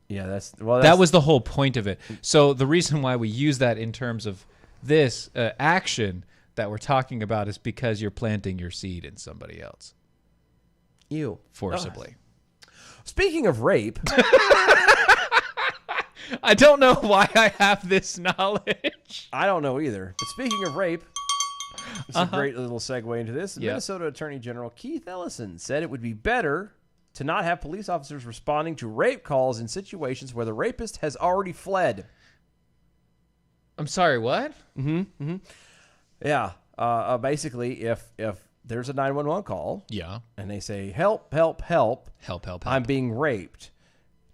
[SPEAKER 5] Yeah,
[SPEAKER 1] that was the whole point of it. So the reason why we use that in terms of this action that we're talking about is because you're planting your seed in somebody else.
[SPEAKER 5] Ew.
[SPEAKER 1] Forcibly.
[SPEAKER 5] Speaking of rape...
[SPEAKER 1] I don't know why I have this knowledge.
[SPEAKER 5] I don't know either. But speaking of rape, it's a great little segue into this. Minnesota Attorney General Keith Ellison said it would be better to not have police officers responding to rape calls in situations where the rapist has already fled.
[SPEAKER 1] I'm sorry, what?
[SPEAKER 5] Yeah. Basically, if there's a 911 call,
[SPEAKER 1] yeah,
[SPEAKER 5] and they say, help, help, help,
[SPEAKER 1] help, help, help,
[SPEAKER 5] I'm being raped.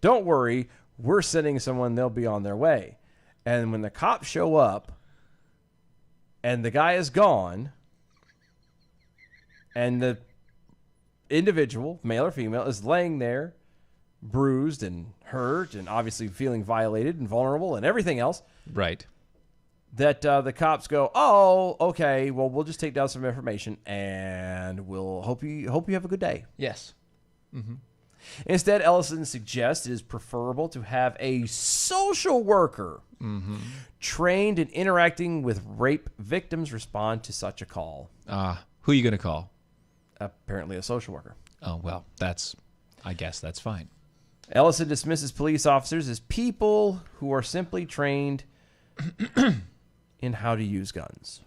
[SPEAKER 5] Don't worry, we're sending someone, they'll be on their way. And when the cops show up and the guy is gone and the individual, male or female, is laying there bruised and hurt and obviously feeling violated and vulnerable and everything else.
[SPEAKER 1] Right.
[SPEAKER 5] That the cops go, oh, okay, well, we'll just take down some information and we'll hope you have a good day.
[SPEAKER 1] Yes. Mm-hmm.
[SPEAKER 5] Instead, Ellison suggests it is preferable to have a social worker trained in interacting with rape victims respond to such a call.
[SPEAKER 1] Who are you going to call?
[SPEAKER 5] Apparently a social worker.
[SPEAKER 1] Oh, well, I guess that's fine.
[SPEAKER 5] Ellison dismisses police officers as people who are simply trained in how to use guns.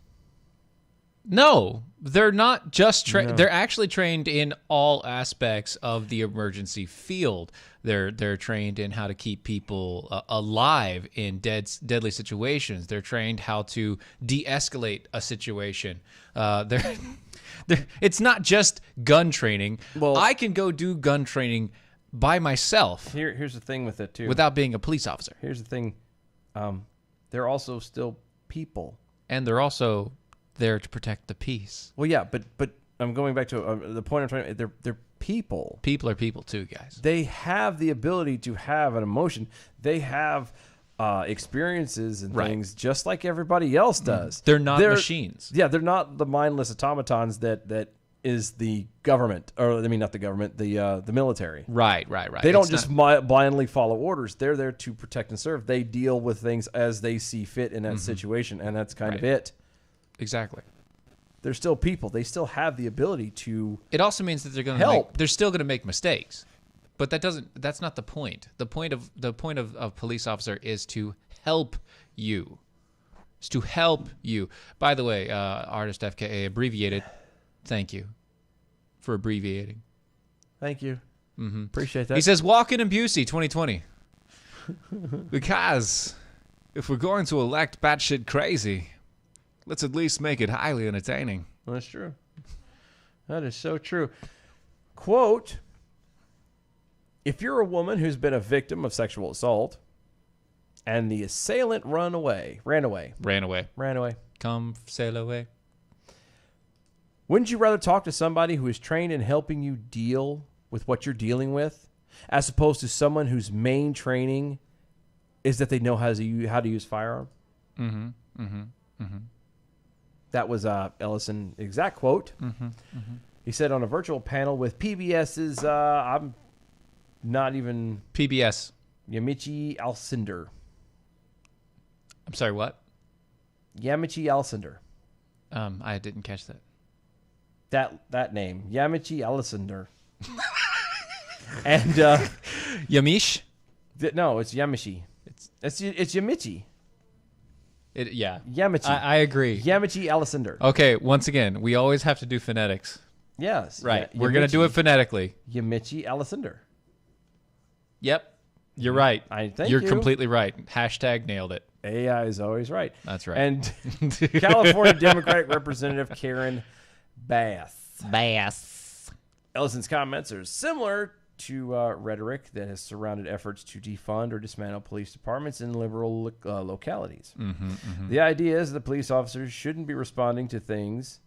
[SPEAKER 1] No, they're not just trained. No. They're actually trained in all aspects of the emergency field. They're trained in how to keep people alive in deadly situations. They're trained how to de-escalate a situation. It's not just gun training. Well, I can go do gun training by myself.
[SPEAKER 5] Here's the thing with it too.
[SPEAKER 1] Without being a police officer.
[SPEAKER 5] Here's the thing. They're also still people,
[SPEAKER 1] and they're also there to protect the peace.
[SPEAKER 5] Well, yeah, but I'm going back to the point I'm trying to. They're people.
[SPEAKER 1] People are people too, guys.
[SPEAKER 5] They have the ability to have an emotion. They have experiences and things just like everybody else does.
[SPEAKER 1] They're not machines.
[SPEAKER 5] Yeah, they're not the mindless automatons that is the government, or I mean, not the government, the military.
[SPEAKER 1] Right.
[SPEAKER 5] They don't just blindly follow orders. They're there to protect and serve. They deal with things as they see fit in that situation, and that's kind of it.
[SPEAKER 1] Exactly.
[SPEAKER 5] They're still people. They still have the ability to.
[SPEAKER 1] It also means that they're going to help. They're still going to make mistakes, but that's not the point. The point of police officer is to help you. It's to help you. By the way, artist FKA abbreviated. Thank you for abbreviating.
[SPEAKER 5] Thank you. Appreciate that.
[SPEAKER 1] He says, walk in Busey 2020. Because if we're going to elect batshit crazy, let's at least make it highly entertaining.
[SPEAKER 5] Well, that's true. That is so true. Quote, if you're a woman who's been a victim of sexual assault and the assailant ran away.
[SPEAKER 1] Come sail away.
[SPEAKER 5] Wouldn't you rather talk to somebody who is trained in helping you deal with what you're dealing with, as opposed to someone whose main training is that they know how to use firearm? That was Ellison exact quote. He said on a virtual panel with PBS's I'm not even
[SPEAKER 1] PBS
[SPEAKER 5] Yamiche Alcindor.
[SPEAKER 1] I'm sorry, what?
[SPEAKER 5] Yamiche Alcindor.
[SPEAKER 1] I didn't catch that.
[SPEAKER 5] That name, Yamichi Alessander. And
[SPEAKER 1] Yamish?
[SPEAKER 5] No, it's Yamichi. It's Yamichi.
[SPEAKER 1] Yeah.
[SPEAKER 5] Yamichi.
[SPEAKER 1] I agree.
[SPEAKER 5] Yamichi Alessander.
[SPEAKER 1] Okay, once again, we always have to do phonetics.
[SPEAKER 5] Yes.
[SPEAKER 1] Right. We're going to do it phonetically.
[SPEAKER 5] Yamichi Alessander.
[SPEAKER 1] Yep. You're right.
[SPEAKER 5] You're
[SPEAKER 1] completely right. Hashtag nailed it.
[SPEAKER 5] AI is always right.
[SPEAKER 1] That's right.
[SPEAKER 5] And California Democratic Representative Karen Bass. Ellison's comments are similar to rhetoric that has surrounded efforts to defund or dismantle police departments in liberal localities. The idea is that police officers shouldn't be responding to things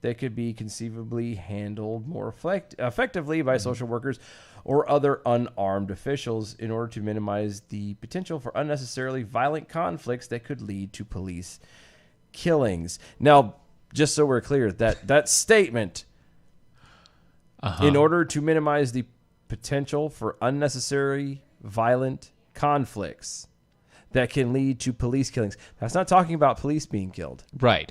[SPEAKER 5] that could be conceivably handled more effectively by social workers or other unarmed officials in order to minimize the potential for unnecessarily violent conflicts that could lead to police killings. Now, just so we're clear, that statement, in order to minimize the potential for unnecessary violent conflicts that can lead to police killings, that's not talking about police being killed.
[SPEAKER 1] Right.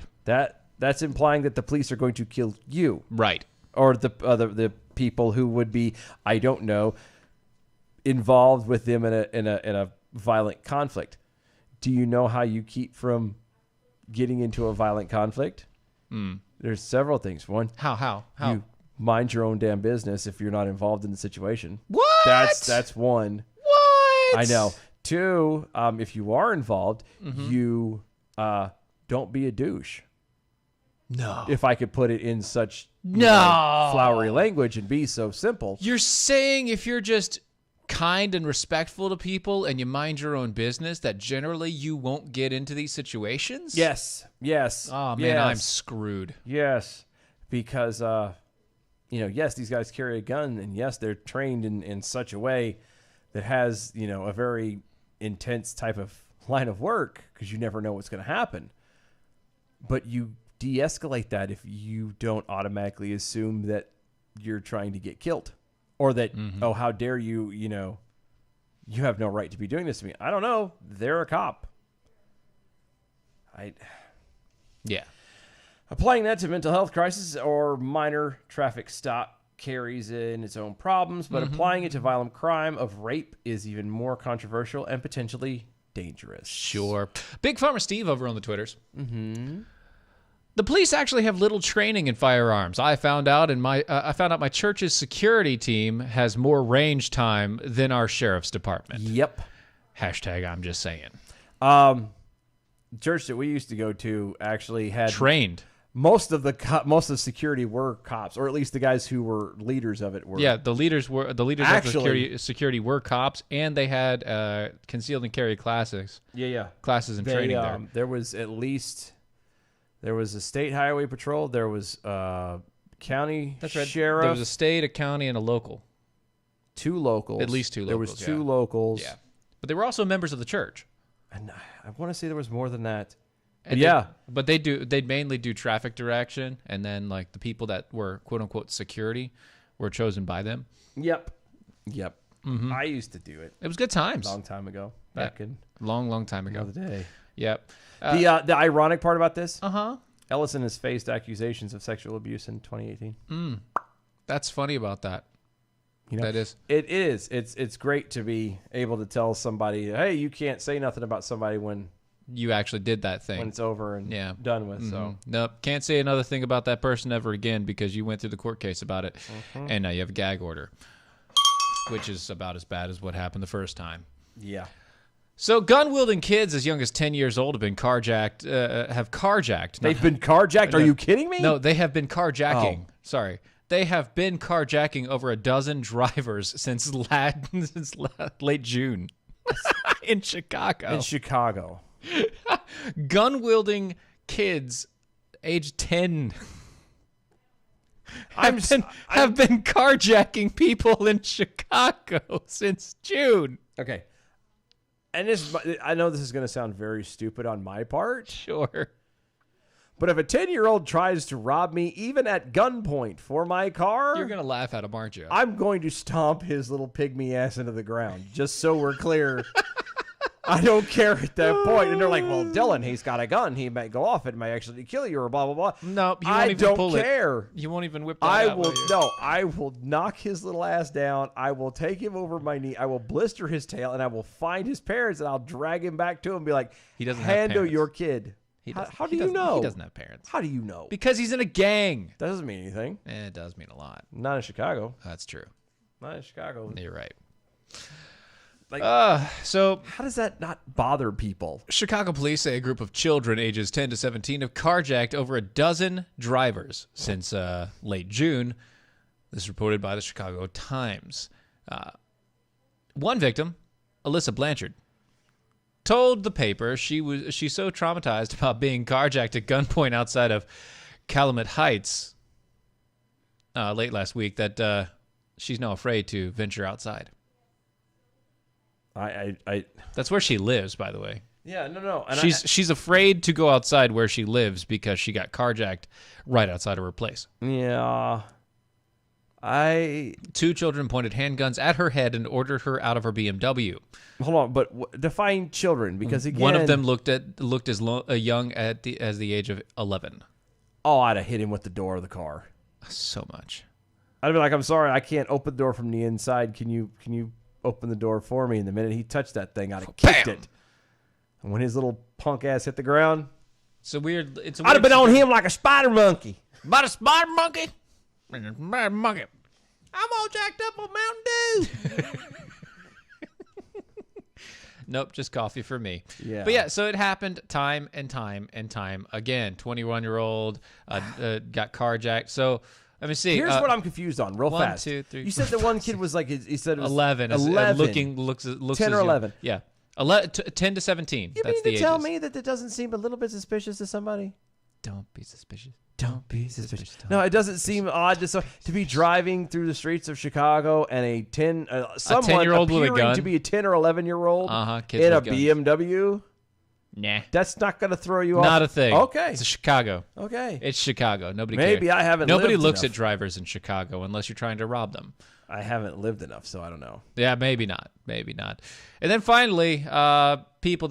[SPEAKER 5] That's implying that the police are going to kill you.
[SPEAKER 1] Right.
[SPEAKER 5] Or the people who would be, I don't know, involved with them in a violent conflict. Do you know how you keep from getting into a violent conflict? There's several things. One,
[SPEAKER 1] How?
[SPEAKER 5] you mind your own damn business if you're not involved in the situation.
[SPEAKER 1] What?
[SPEAKER 5] That's one.
[SPEAKER 1] What?
[SPEAKER 5] I know. Two, if you are involved, you don't be a douche.
[SPEAKER 1] No.
[SPEAKER 5] If I could put it in such flowery language and be so simple.
[SPEAKER 1] You're saying if you're just kind and respectful to people and you mind your own business, that generally you won't get into these situations?
[SPEAKER 5] Yes.
[SPEAKER 1] Oh, man, I'm screwed.
[SPEAKER 5] Yes. Because, yes, these guys carry a gun, and yes, they're trained in such a way that has, a very intense type of line of work because you never know what's going to happen. But you de-escalate that if you don't automatically assume that you're trying to get killed or that, oh, how dare you, you have no right to be doing this to me. I don't know. They're a cop.
[SPEAKER 1] Yeah.
[SPEAKER 5] Applying that to mental health crisis or minor traffic stop carries in its own problems, but applying it to violent crime of rape is even more controversial and potentially dangerous.
[SPEAKER 1] Sure. Big Farmer Steve over on the Twitters. The police actually have little training in firearms. I found out my church's security team has more range time than our sheriff's department.
[SPEAKER 5] Yep.
[SPEAKER 1] Hashtag I'm just saying.
[SPEAKER 5] Church that we used to go to actually had
[SPEAKER 1] trained.
[SPEAKER 5] Most of the security were cops, or at least the guys who were leaders of it were.
[SPEAKER 1] Yeah, the leaders of the security were cops, and they had concealed and carry classes.
[SPEAKER 5] Yeah.
[SPEAKER 1] Classes and training there.
[SPEAKER 5] There was a state highway patrol. There was county sheriff.
[SPEAKER 1] There was a state, a county, and a local.
[SPEAKER 5] 2 locals.
[SPEAKER 1] At least 2 locals.
[SPEAKER 5] There was 2 locals.
[SPEAKER 1] Yeah, but they were also members of the church.
[SPEAKER 5] And I want to say there was more than that.
[SPEAKER 1] And they'd mainly do traffic direction, and then like the people that were quote unquote security were chosen by them.
[SPEAKER 5] Yep. I used to do it.
[SPEAKER 1] It was good times.
[SPEAKER 5] Long time ago. Back in
[SPEAKER 1] long time ago.
[SPEAKER 5] The day.
[SPEAKER 1] Yep.
[SPEAKER 5] The ironic part about this.
[SPEAKER 1] Ellison
[SPEAKER 5] has faced accusations of sexual abuse in 2018.
[SPEAKER 1] That's funny about that. That is.
[SPEAKER 5] It is. It's great to be able to tell somebody, hey, you can't say nothing about somebody when
[SPEAKER 1] you actually did that thing.
[SPEAKER 5] When it's over and done with. So
[SPEAKER 1] nope, can't say another thing about that person ever again because you went through the court case about it, and now you have a gag order, which is about as bad as what happened the first time.
[SPEAKER 5] Yeah.
[SPEAKER 1] So gun-wielding kids as young as 10 years old have been carjacked.
[SPEAKER 5] They've been carjacked? Are you kidding me?
[SPEAKER 1] No, they have been carjacking. Oh. Sorry. They have been carjacking over a dozen drivers since late June in Chicago. Gun-wielding kids aged 10 have been carjacking people in Chicago since June.
[SPEAKER 5] Okay. And I know this is going to sound very stupid on my part.
[SPEAKER 1] Sure.
[SPEAKER 5] But if a 10-year-old tries to rob me, even at gunpoint for my car...
[SPEAKER 1] You're going to laugh at him, aren't you?
[SPEAKER 5] I'm going to stomp his little pygmy ass into the ground, just so we're clear. I don't care at that point. And they're like, well, Dylan, he's got a gun. He might go off. It might actually kill you or blah, blah, blah.
[SPEAKER 1] No, you won't
[SPEAKER 5] I
[SPEAKER 1] even
[SPEAKER 5] don't
[SPEAKER 1] pull
[SPEAKER 5] care.
[SPEAKER 1] It. You won't even whip that out.
[SPEAKER 5] I will knock his little ass down. I will take him over my knee. I will blister his tail, and I will find his parents, and I'll drag him back to him and be like,
[SPEAKER 1] he doesn't
[SPEAKER 5] handle
[SPEAKER 1] have
[SPEAKER 5] your kid. How do you know?
[SPEAKER 1] He doesn't have parents.
[SPEAKER 5] How do you know?
[SPEAKER 1] Because he's in a gang.
[SPEAKER 5] That doesn't mean anything.
[SPEAKER 1] It does mean a lot.
[SPEAKER 5] Not in Chicago.
[SPEAKER 1] That's true.
[SPEAKER 5] Not in Chicago.
[SPEAKER 1] You're right.
[SPEAKER 5] Like,
[SPEAKER 1] so
[SPEAKER 5] how does that not bother people?
[SPEAKER 1] Chicago police say a group of children ages 10 to 17 have carjacked over a dozen drivers since late June. This is reported by the Chicago Times. One victim, Alyssa Blanchard, told the paper she's so traumatized about being carjacked at gunpoint outside of Calumet Heights late last week that she's now afraid to venture outside. That's where she lives, by the way.
[SPEAKER 5] Yeah, no. And
[SPEAKER 1] she's afraid to go outside where she lives because she got carjacked right outside of her place.
[SPEAKER 5] Yeah.
[SPEAKER 1] Two children pointed handguns at her head and ordered her out of her BMW.
[SPEAKER 5] Hold on, but define children, because again,
[SPEAKER 1] one of them looked as young as the age of 11.
[SPEAKER 5] Oh, I'd have hit him with the door of the car.
[SPEAKER 1] So much.
[SPEAKER 5] I'd be like, I'm sorry, I can't open the door from the inside. Can you open the door for me? And the minute he touched that thing, I'd have kicked it. And when his little punk ass hit the ground,
[SPEAKER 1] I'd
[SPEAKER 5] have been on him like a spider monkey.
[SPEAKER 1] About a spider monkey? Spider monkey. I'm all jacked up on Mountain Dew. Nope, just coffee for me.
[SPEAKER 5] Yeah.
[SPEAKER 1] But yeah, so it happened time and time and time again. 21-year-old got carjacked. So let me see.
[SPEAKER 5] Here's what I'm confused on, real fast.
[SPEAKER 1] 1, 2, 3.
[SPEAKER 5] You said the one kid was like, he said it was
[SPEAKER 1] 11.
[SPEAKER 5] 11.
[SPEAKER 1] Looks
[SPEAKER 5] 10 or 11.
[SPEAKER 1] Yeah. 10 to 17.
[SPEAKER 5] You
[SPEAKER 1] That's
[SPEAKER 5] mean
[SPEAKER 1] the
[SPEAKER 5] to tell
[SPEAKER 1] ages.
[SPEAKER 5] me that it doesn't seem a little bit suspicious to somebody?
[SPEAKER 1] Don't be suspicious.
[SPEAKER 5] Don't be suspicious. No, it doesn't seem odd to be driving through the streets of Chicago and a 10-year-old
[SPEAKER 1] with a gun
[SPEAKER 5] to be a 10 or 11-year-old
[SPEAKER 1] kids
[SPEAKER 5] in a
[SPEAKER 1] with guns.
[SPEAKER 5] BMW.
[SPEAKER 1] Nah.
[SPEAKER 5] That's not going to throw you off.
[SPEAKER 1] Not a thing.
[SPEAKER 5] Okay.
[SPEAKER 1] It's Chicago.
[SPEAKER 5] Okay.
[SPEAKER 1] It's Chicago. Nobody
[SPEAKER 5] Maybe
[SPEAKER 1] cares.
[SPEAKER 5] I haven't
[SPEAKER 1] Nobody
[SPEAKER 5] lived
[SPEAKER 1] looks
[SPEAKER 5] enough.
[SPEAKER 1] at drivers in Chicago unless you're trying to rob them.
[SPEAKER 5] I haven't lived enough, so I don't know.
[SPEAKER 1] Yeah, maybe not. Maybe not. And then finally, people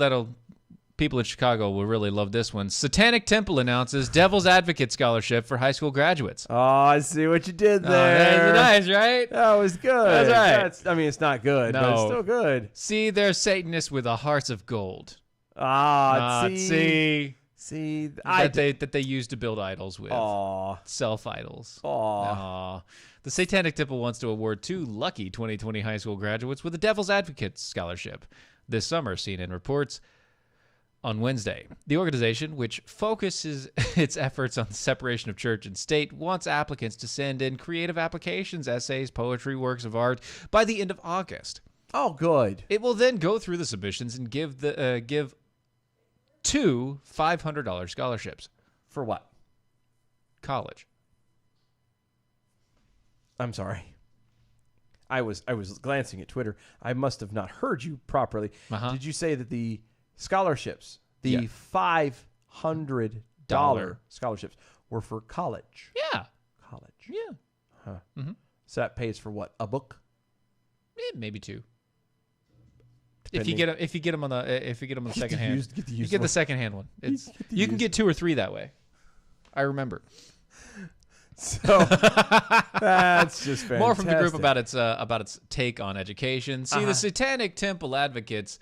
[SPEAKER 1] in Chicago will really love this one. Satanic Temple announces Devil's Advocate Scholarship for high school graduates.
[SPEAKER 5] Oh, I see what you did there.
[SPEAKER 1] That's nice, right?
[SPEAKER 5] That was good.
[SPEAKER 1] That's right.
[SPEAKER 5] It's not good, but it's still good.
[SPEAKER 1] See, they're Satanists with a hearts of gold.
[SPEAKER 5] See,
[SPEAKER 1] that they use to build idols with.
[SPEAKER 5] Aw.
[SPEAKER 1] Self-idols.
[SPEAKER 5] Aw.
[SPEAKER 1] The Satanic Temple wants to award 2 lucky 2020 high school graduates with a Devil's Advocate Scholarship this summer, CNN reports on Wednesday. The organization, which focuses its efforts on the separation of church and state, wants applicants to send in creative applications, essays, poetry, works of art by the end of August.
[SPEAKER 5] Oh, good.
[SPEAKER 1] It will then go through the submissions and give 2 $500 scholarships.
[SPEAKER 5] For what?
[SPEAKER 1] College.
[SPEAKER 5] I'm sorry. I was glancing at Twitter. I must have not heard you properly. Did you say that the scholarships, the $500 scholarships, were for college?
[SPEAKER 1] Yeah.
[SPEAKER 5] College.
[SPEAKER 1] Yeah.
[SPEAKER 5] Huh. Mm-hmm. So that pays for what? A book?
[SPEAKER 1] Maybe 2.
[SPEAKER 5] Depending.
[SPEAKER 1] If you get them on the second hand, you get the second hand one. You can get 2 or 3 that way. I remember.
[SPEAKER 5] So that's just fantastic.
[SPEAKER 1] More from the group about its take on education. See, the Satanic Temple advocates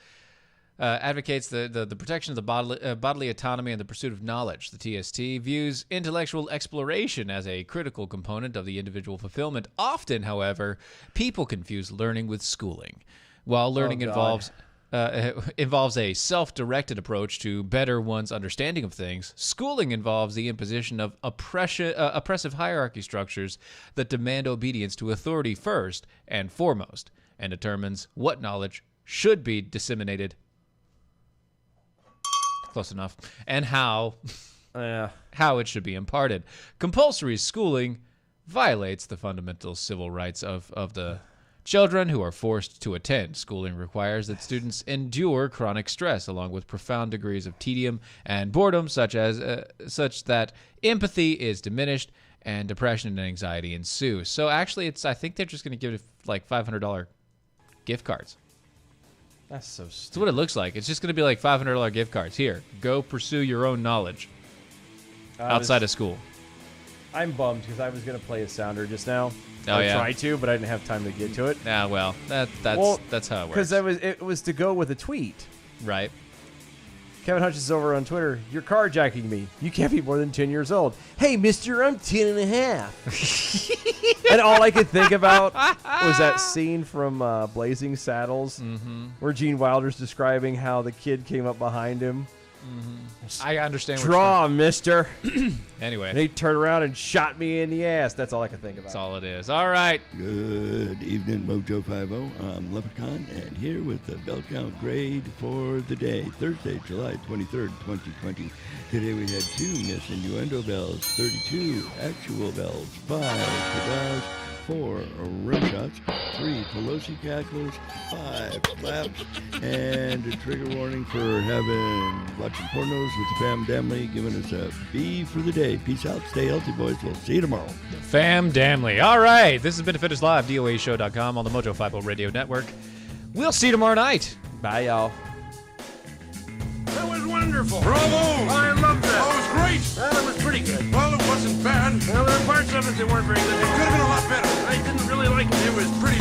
[SPEAKER 1] the protection of the bodily autonomy and the pursuit of knowledge. The TST views intellectual exploration as a critical component of the individual fulfillment. Often, however, people confuse learning with schooling. While learning involves a self-directed approach to better one's understanding of things, schooling involves the imposition of oppressive hierarchy structures that demand obedience to authority first and foremost, and determines what knowledge should be disseminated. Close enough. And how it should be imparted. Compulsory schooling violates the fundamental civil rights of the children who are forced to attend. Schooling requires that students endure chronic stress along with profound degrees of tedium and boredom, such that empathy is diminished and depression and anxiety ensue. So actually, I think they're just going to give it like $500 gift cards.
[SPEAKER 5] That's so stupid.
[SPEAKER 1] That's what it looks like. It's just going to be like $500 gift cards. Here, go pursue your own knowledge outside of school.
[SPEAKER 5] I'm bummed because I was going to play a sounder just now.
[SPEAKER 1] Oh,
[SPEAKER 5] I
[SPEAKER 1] yeah.
[SPEAKER 5] tried to, but I didn't have time to get to it.
[SPEAKER 1] Ah, well, that's how it works.
[SPEAKER 5] Because it was to go with a tweet.
[SPEAKER 1] Right.
[SPEAKER 5] Kevin Hutch is over on Twitter. You're carjacking me. You can't be more than 10 years old. Hey, mister, I'm 10 and a half. And all I could think about was that scene from Blazing Saddles where Gene Wilder's describing how the kid came up behind him.
[SPEAKER 1] I understand what
[SPEAKER 5] Draw, mister.
[SPEAKER 1] Anyway.
[SPEAKER 5] And he turned around and shot me in the ass. That's all I could think about.
[SPEAKER 1] That's all it is. All right.
[SPEAKER 6] Good evening, Mojo 50. I'm Leprechaun, and here with the bell count grade for the day, Thursday, July 23rd, 2020. Today we had 2 Miss Innuendo bells, 32 actual bells, 5 cigars, 4 rim shots, 3 Pelosi cackles, 5 claps, and a trigger warning for watching pornos with the fam damly, giving us a B for the day. Peace out, stay healthy, boys. We'll see you tomorrow.
[SPEAKER 1] Fam Damley. All right. This has been Fitness Live, DOAShow.com on the Mojo 50 Radio Network. We'll see you tomorrow night.
[SPEAKER 5] Bye, y'all.
[SPEAKER 7] That was wonderful.
[SPEAKER 2] Bravo!
[SPEAKER 7] I loved that.
[SPEAKER 2] Oh, it was great.
[SPEAKER 7] Well, it was pretty good.
[SPEAKER 2] Well, it wasn't bad.
[SPEAKER 7] Well, there were parts of it that weren't very good.
[SPEAKER 2] It could have been a lot better.
[SPEAKER 7] I didn't really like it.
[SPEAKER 2] It was pretty